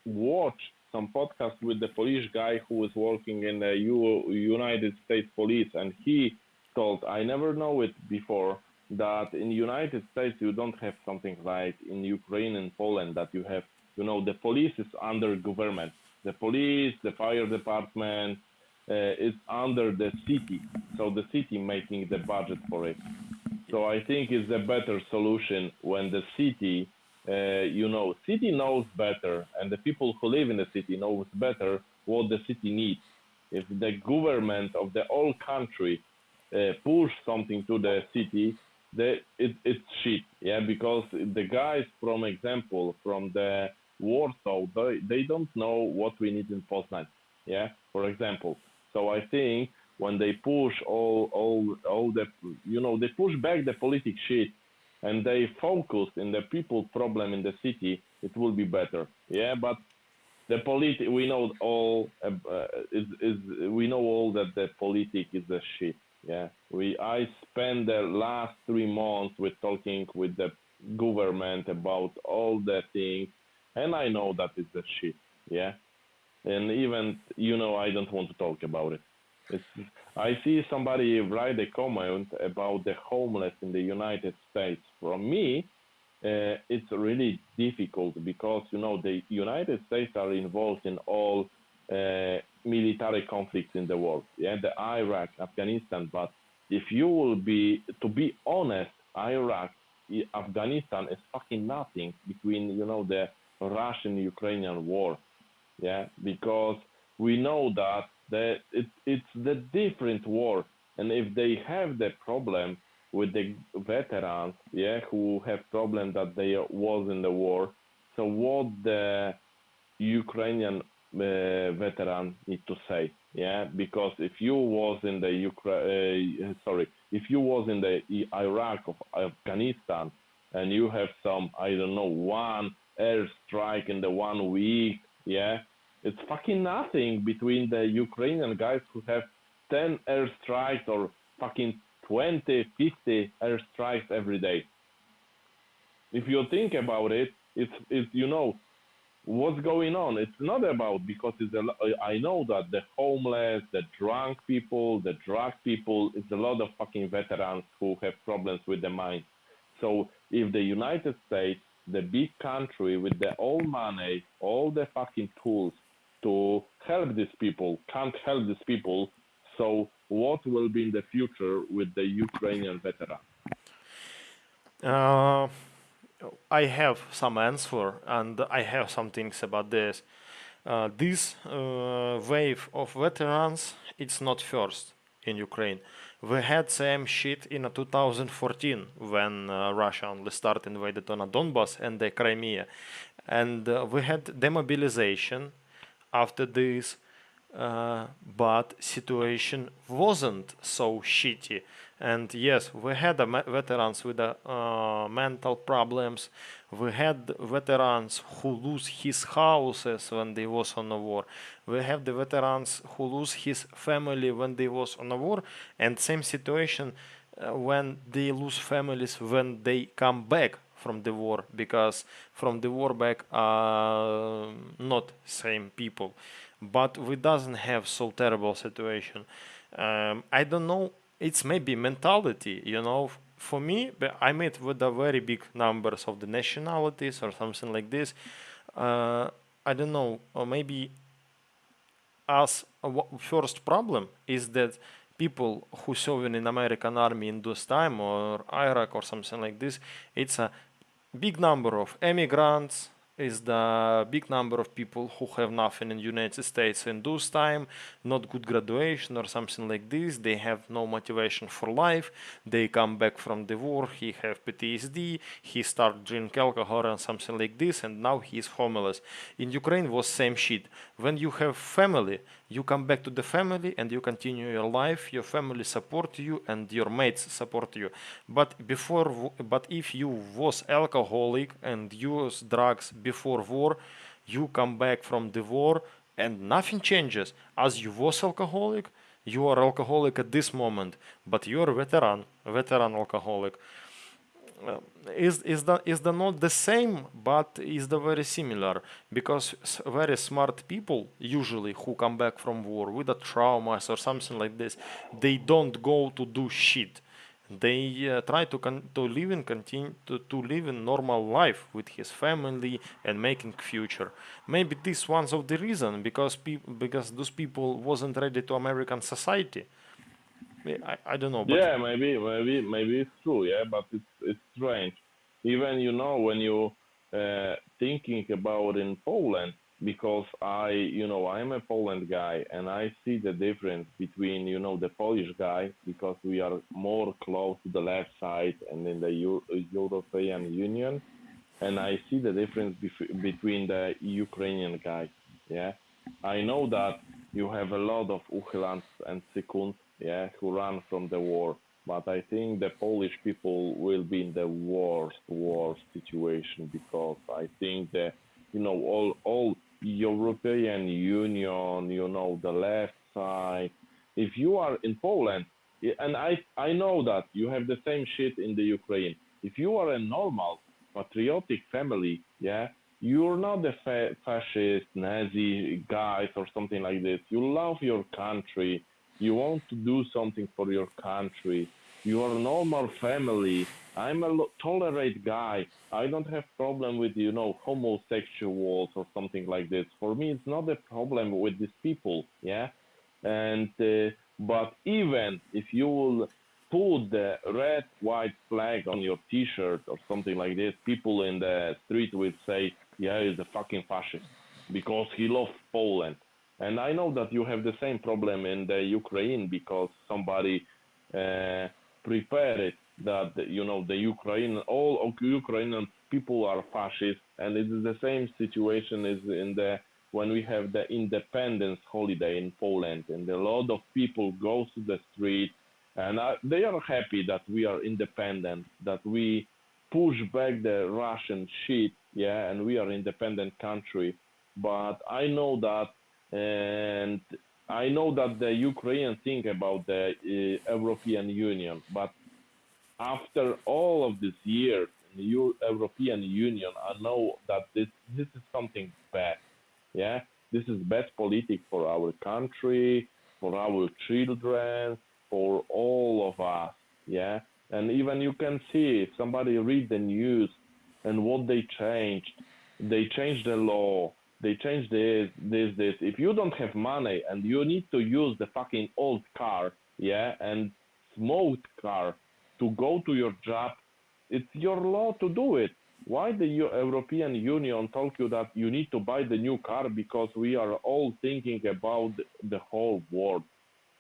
B: watched some podcast with the Polish guy who was working in the United States Police, and he told I never know it before that in United States you don't have something like in Ukraine and Poland that you have. The police is under government. The police, the fire department, is under the city. So the city making the budget for it. So I think it's a better solution when the city, city knows better, and the people who live in the city knows better what the city needs. If the government of the whole country push something to the city, it's shit. Yeah, because the guys, from example, from the Warsaw, they don't know what we need in Poznan. Yeah, for example. So I think when they push all the they push back the politic shit and they focus in the people problem in the city, it will be better. Yeah, but the we know all is we know all that the politic is a shit. Yeah, I spent the last 3 months with talking with the government about all the things, and I know that it's a shit. Yeah, and even I don't want to talk about it. It's, I see somebody write a comment about the homeless in the United States. For me, it's really difficult because the United States are involved in all military conflicts in the world. Yeah, the Iraq, Afghanistan. But if you will be, to be honest, Iraq, Afghanistan is fucking nothing between the Russian-Ukrainian war. Yeah, because we know that it's the different war, and if they have the problem with the veterans, yeah, who have problem that they was in the war, so what the Ukrainian veteran need to say? Yeah, because if you was in the if you was in the Iraq of Afghanistan, and you have some, I don't know, one airstrike in the 1 week, yeah, it's fucking nothing between the Ukrainian guys who have 10 airstrikes or fucking 20, 50 airstrikes every day. If you think about it, it's what's going on. It's not about, because I know that the homeless, the drunk people, the drug people, it's a lot of fucking veterans who have problems with the mind. So if the United States, the big country with the all money, all the fucking tools to help these people, can't help these people, so what will be in the future with the Ukrainian veterans?
A: Uh, I have some answer and I have some things about this. This wave of veterans, it's not first in Ukraine. We had same shit in 2014 when Russia only started invaded on Donbass and the Crimea, and we had demobilization after this, but situation wasn't so shitty. And yes, we had veterans with mental problems. We had veterans who lose his houses when they was on the war. We have the veterans who lose his family when they was on the war. And same situation when they lose families when they come back from the war, because from the war back not same people, but we doesn't have so terrible situation. I don't know, it's maybe mentality, for me, but I met with a very big numbers of the nationalities or something like this. uh, I don't know, or maybe as a first problem is that people who serve in American army in those time or Iraq or something like this, it's a big number of immigrants, is the big number of people who have nothing in United States in those time, not good graduation or something like this. They have no motivation for life. They come back from the war. He have PTSD. He start drink alcohol and something like this, and now he is homeless. In Ukraine was same shit. When you have family, you come back to the family and you continue your life. Your family support you and your mates support you. But if you was alcoholic and use drugs before war, you come back from the war and nothing changes. As you was alcoholic, you are alcoholic at this moment, but you are veteran alcoholic. Uh, is the not the same, but is the very similar, because very smart people usually who come back from war with a traumas or something like this, they don't go to do shit. They try to live in continue to live in normal life with his family and making future. Maybe this one's of the reason, because those people wasn't ready to American society. I don't know, but
B: Yeah, maybe it's true. Yeah, but it's strange. Even when you thinking about in Poland, because I'm a Poland guy, and I see the difference between the Polish guy, because we are more close to the left side and in the European Union, and I see the difference between the Ukrainian guys. Yeah, I know that you have a lot of Uchylants and Sekunds, yeah, who run from the war, but I think the Polish people will be in the worst situation, because I think that all European Union, the left side. If you are in Poland, and I know that you have the same shit in the Ukraine. If you are a normal patriotic family, yeah, you're not the fascist, Nazi guys or something like this. You love your country. You want to do something for your country. You are a normal family. I'm a tolerate guy. I don't have problem with homosexuals or something like this. For me, it's not a problem with these people. Yeah, and but even if you will put the red white flag on your t-shirt or something like this, people in the street will say, yeah, he's a fucking fascist because he loves Poland. And I know that you have the same problem in the Ukraine, because somebody uh, prepared it, that the Ukraine, all of Ukrainian people are fascist, and it is the same situation as in the when we have the independence holiday in Poland, and a lot of people go to the street, and they are happy that we are independent, that we push back the Russian shit, yeah, and we are independent country. But I know that, and I know that the Ukrainians think about the European Union, but after all of these years in the European Union, I know that this is something bad. Yeah, this is bad politics for our country, for our children, for all of us. Yeah, and even you can see if somebody read the news and what they changed. They changed the law. They changed this. If you don't have money and you need to use the fucking old car, yeah, and smoked car to go to your job, it's your law to do it. Why the European Union told you that you need to buy the new car because we are all thinking about the whole world?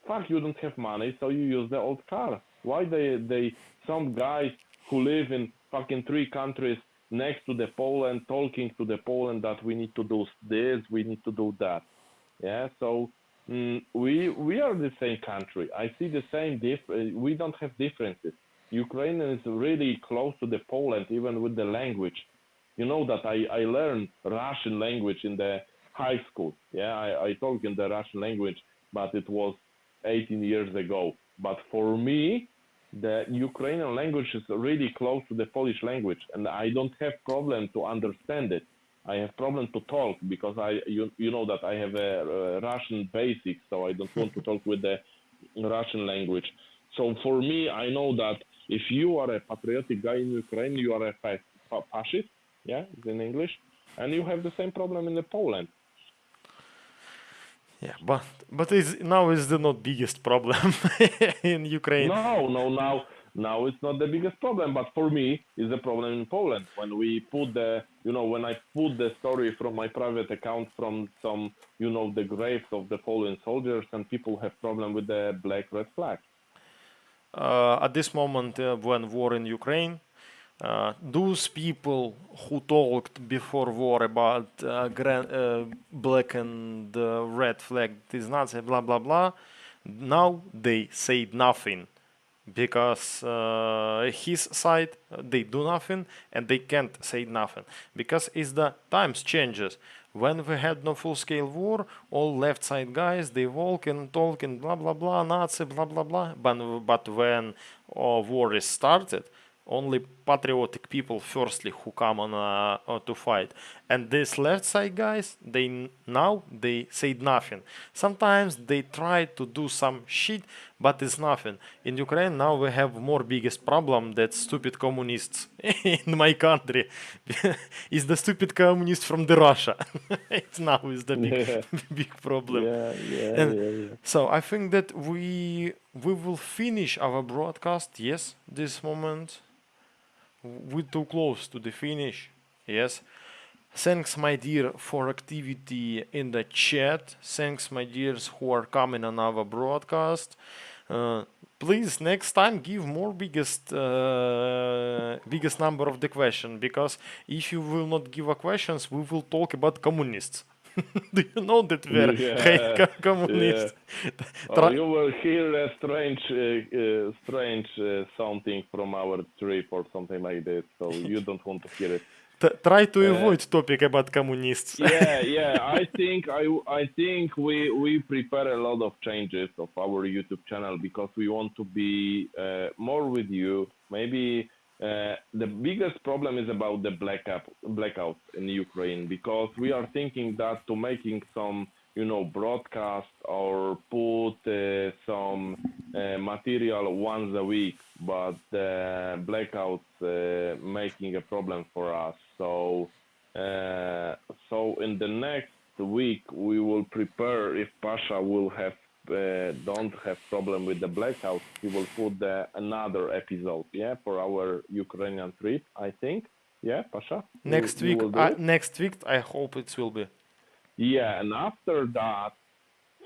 B: Fuck, you don't have money, so you use the old car. Why they some guys who live in fucking three countries next to the Poland talking to the Poland that we need to do this, we need to do that. Yeah, so we are the same country. I see the same we don't have differences. Ukraine is really close to the Poland, even with the language. You know that I learned Russian language in the high school. Yeah, I talk in the Russian language, but it was 18 years ago. But for me, the Ukrainian language is really close to the Polish language, and I don't have problem to understand it. I have problem to talk because you know that I have a Russian basics, so I don't want to talk with the Russian language. So for me, I know that if you are a patriotic guy in Ukraine, you are a fascist, yeah, it's in English, and you have the same problem in the Poland.
A: Yeah, but now is the not biggest problem in Ukraine.
B: No, it's not the biggest problem, but for me, it's a problem in Poland. When we put when I put the story from my private account from some, the graves of the fallen soldiers, and people have problem with the black red flag.
A: At this moment, when war in Ukraine, those people who talked before war about black and red flag is Nazi, blah blah blah, now they say nothing because his side they do nothing and they can't say nothing because it's the times changes. When we had no full-scale war, all left side guys they walk and talk and blah blah blah Nazi blah blah blah. But when war is started, only patriotic people firstly who come on to fight, and these left side guys they say nothing. Sometimes they try to do some shit, but it's nothing. In Ukraine now we have more biggest problem that stupid communists in my country is the stupid communist from the Russia. It's now is the big
B: Yeah,
A: big problem.
B: yeah, yeah,
A: And
B: yeah, yeah.
A: so I think that we will finish our broadcast. Yes, this moment we too close to the finish. Yes. Thanks, my dear, for activity in the chat. Thanks, my dears, who are coming on our broadcast. Uh, Please next time give more biggest number of the question, because if you will not give a questions, we will talk about communists. Do you know that we hate
B: Yeah, yeah.
A: communists?
B: Oh,
A: Try,
B: you will hear a strange something from our trip or something like this. So you don't want to hear it.
A: try to
B: Uh,
A: avoid topic about communists.
B: yeah. I think we prepare a lot of changes of our YouTube channel because we want to be more with you. Maybe the biggest problem is about the blackouts in Ukraine because we are thinking that to making some broadcast or put some material once a week, but the blackouts making a problem for us. Uh, so in the next week we will prepare if Pasha will have don't have problem with the blackout, he will put another episode, yeah, for our Ukrainian trip, I think. Yeah, Pasha, you will do it.
A: Next week, I hope it will be.
B: Yeah, and after that,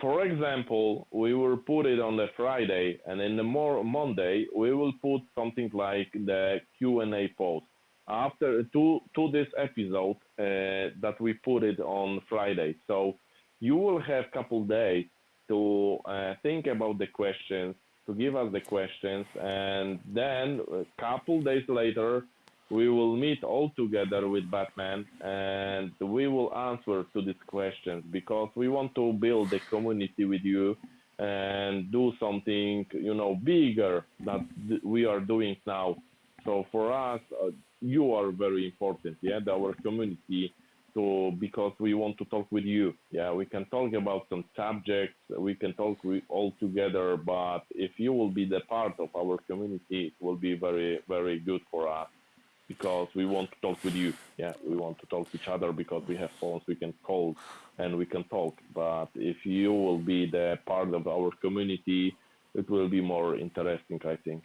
B: for example, we will put it on the Friday, and in the Monday we will put something like the Q&A post. after to this episode that we put it on Friday. So you will have couple days to think about the questions, to give us the questions, and then a couple days later we will meet all together with Batman and we will answer to these questions because we want to build a community with you and do something bigger that we are doing now. So for us, you are very important, yeah, our community, to because we want to talk with you. Yeah, we can talk about some subjects, we can talk all together, but if you will be the part of our community, it will be very, very good for us because we want to talk with you. Yeah, we want to talk to each other because we have phones, we can call and we can talk. But if you will be the part of our community, it will be more interesting, I think.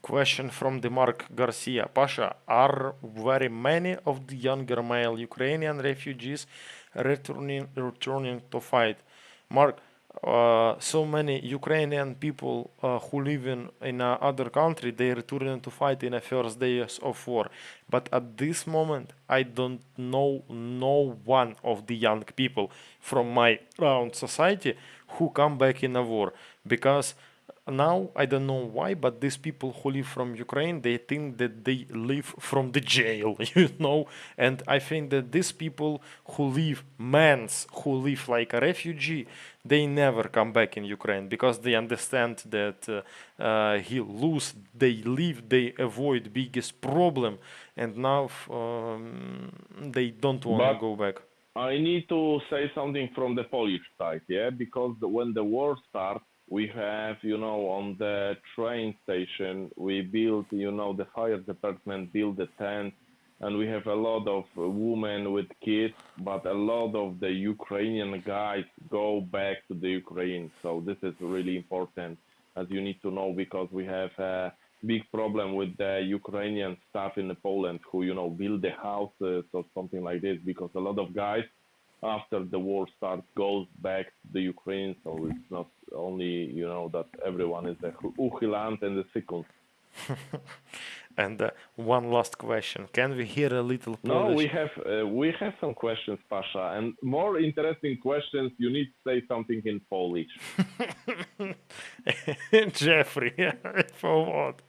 A: Question from the Mark Garcia. Pasha, are very many of the younger male Ukrainian refugees returning to fight? Mark, so many Ukrainian people who live in other country, they returning to fight in the first days of war. But at this moment, I don't know no one of the young people from my own society who come back in a war because now I don't know why, but these people who live from Ukraine, they think that they live from the jail, and I think that these people who live mans who live like a refugee, they never come back in Ukraine because they understand that he lose, they live, they avoid biggest problem, and now they don't want to
B: But
A: go back.
B: I need to say something from the Polish side, yeah, because when the war starts, we have, on the train station, we built, the fire department built the tent, and we have a lot of women with kids, but a lot of the Ukrainian guys go back to the Ukraine. So this is really important, as you need to know, because we have a big problem with the Ukrainian staff in Poland who, build the houses or something like this, because a lot of guys after the war starts goes back to the Ukraine. So it's not only that everyone is a uchilant and a sikun.
A: And one last question: can we hear a little
B: No,
A: Polish?
B: we have some questions, Pasha, and more interesting questions. You need to say something in Polish.
A: Jeffrey, for what?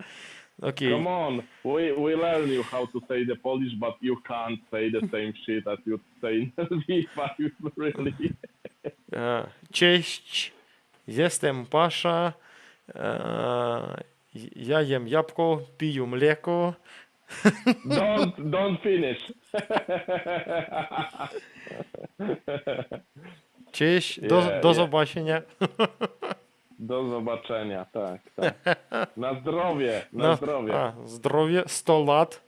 A: Okay.
B: Come on, we learn you how to say the Polish, but you can't say the same shit as you say in V5, really.
A: Cześć, jestem Pasza. Ja jem jabłko, piję mleko.
B: Don't finish.
A: Cześć,
B: Yeah,
A: do
B: yeah.
A: zobaczenia.
B: Do zobaczenia, tak, tak. Na zdrowie, na zdrowie.
A: Zdrowie, 100 lat.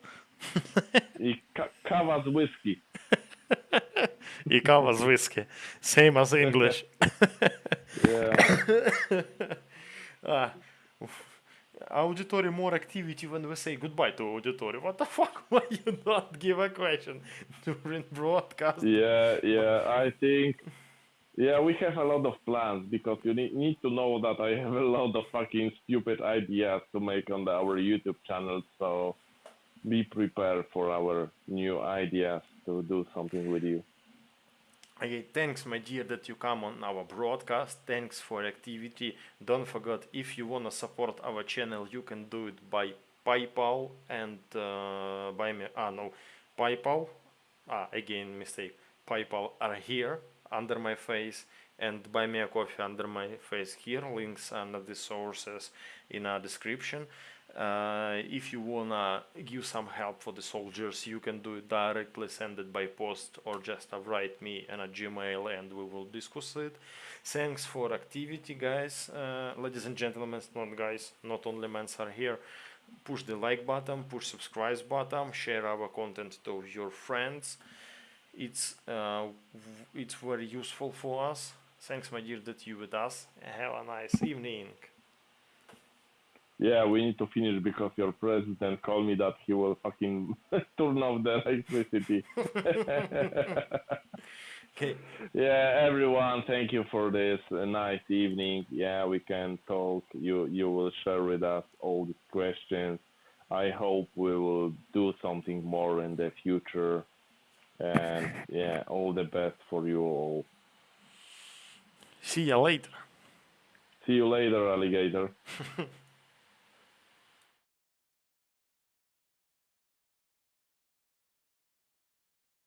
B: I kawa z whisky.
A: I kawa z whisky. Same as English.
B: Yeah.
A: Auditory more activity when we say goodbye to auditory. What the fuck? Why you not give a question during broadcast?
B: Yeah, I think, yeah, we have a lot of plans because you need to know that I have a lot of fucking stupid ideas to make on our YouTube channel. So be prepared for our new ideas to do something with you.
A: Okay, thanks, my dear, that you come on our broadcast. Thanks for activity. Don't forget, if you wanna support our channel, you can do it by PayPal and by me. No, PayPal. Again, mistake. PayPal are here under my face, and buy me a coffee under my face here. Links under the sources in our description. If you wanna give some help for the soldiers, you can do it directly, send it by post, or just write me in a Gmail and we will discuss it. Thanks for activity, guys. Ladies and gentlemen, not guys, not only men are here. Push the like button, push subscribe button, share our content to your friends. It's very useful for us. Thanks, my dear, that you with us. Have a nice evening.
B: Yeah, we need to finish because your president called me that he will fucking turn off the electricity.
A: Okay.
B: Yeah, everyone, thank you for this nice evening. Yeah, we can talk. You will share with us all these questions. I hope we will do something more in the future. And yeah, all the best for you all.
A: See you later.
B: See you later, alligator.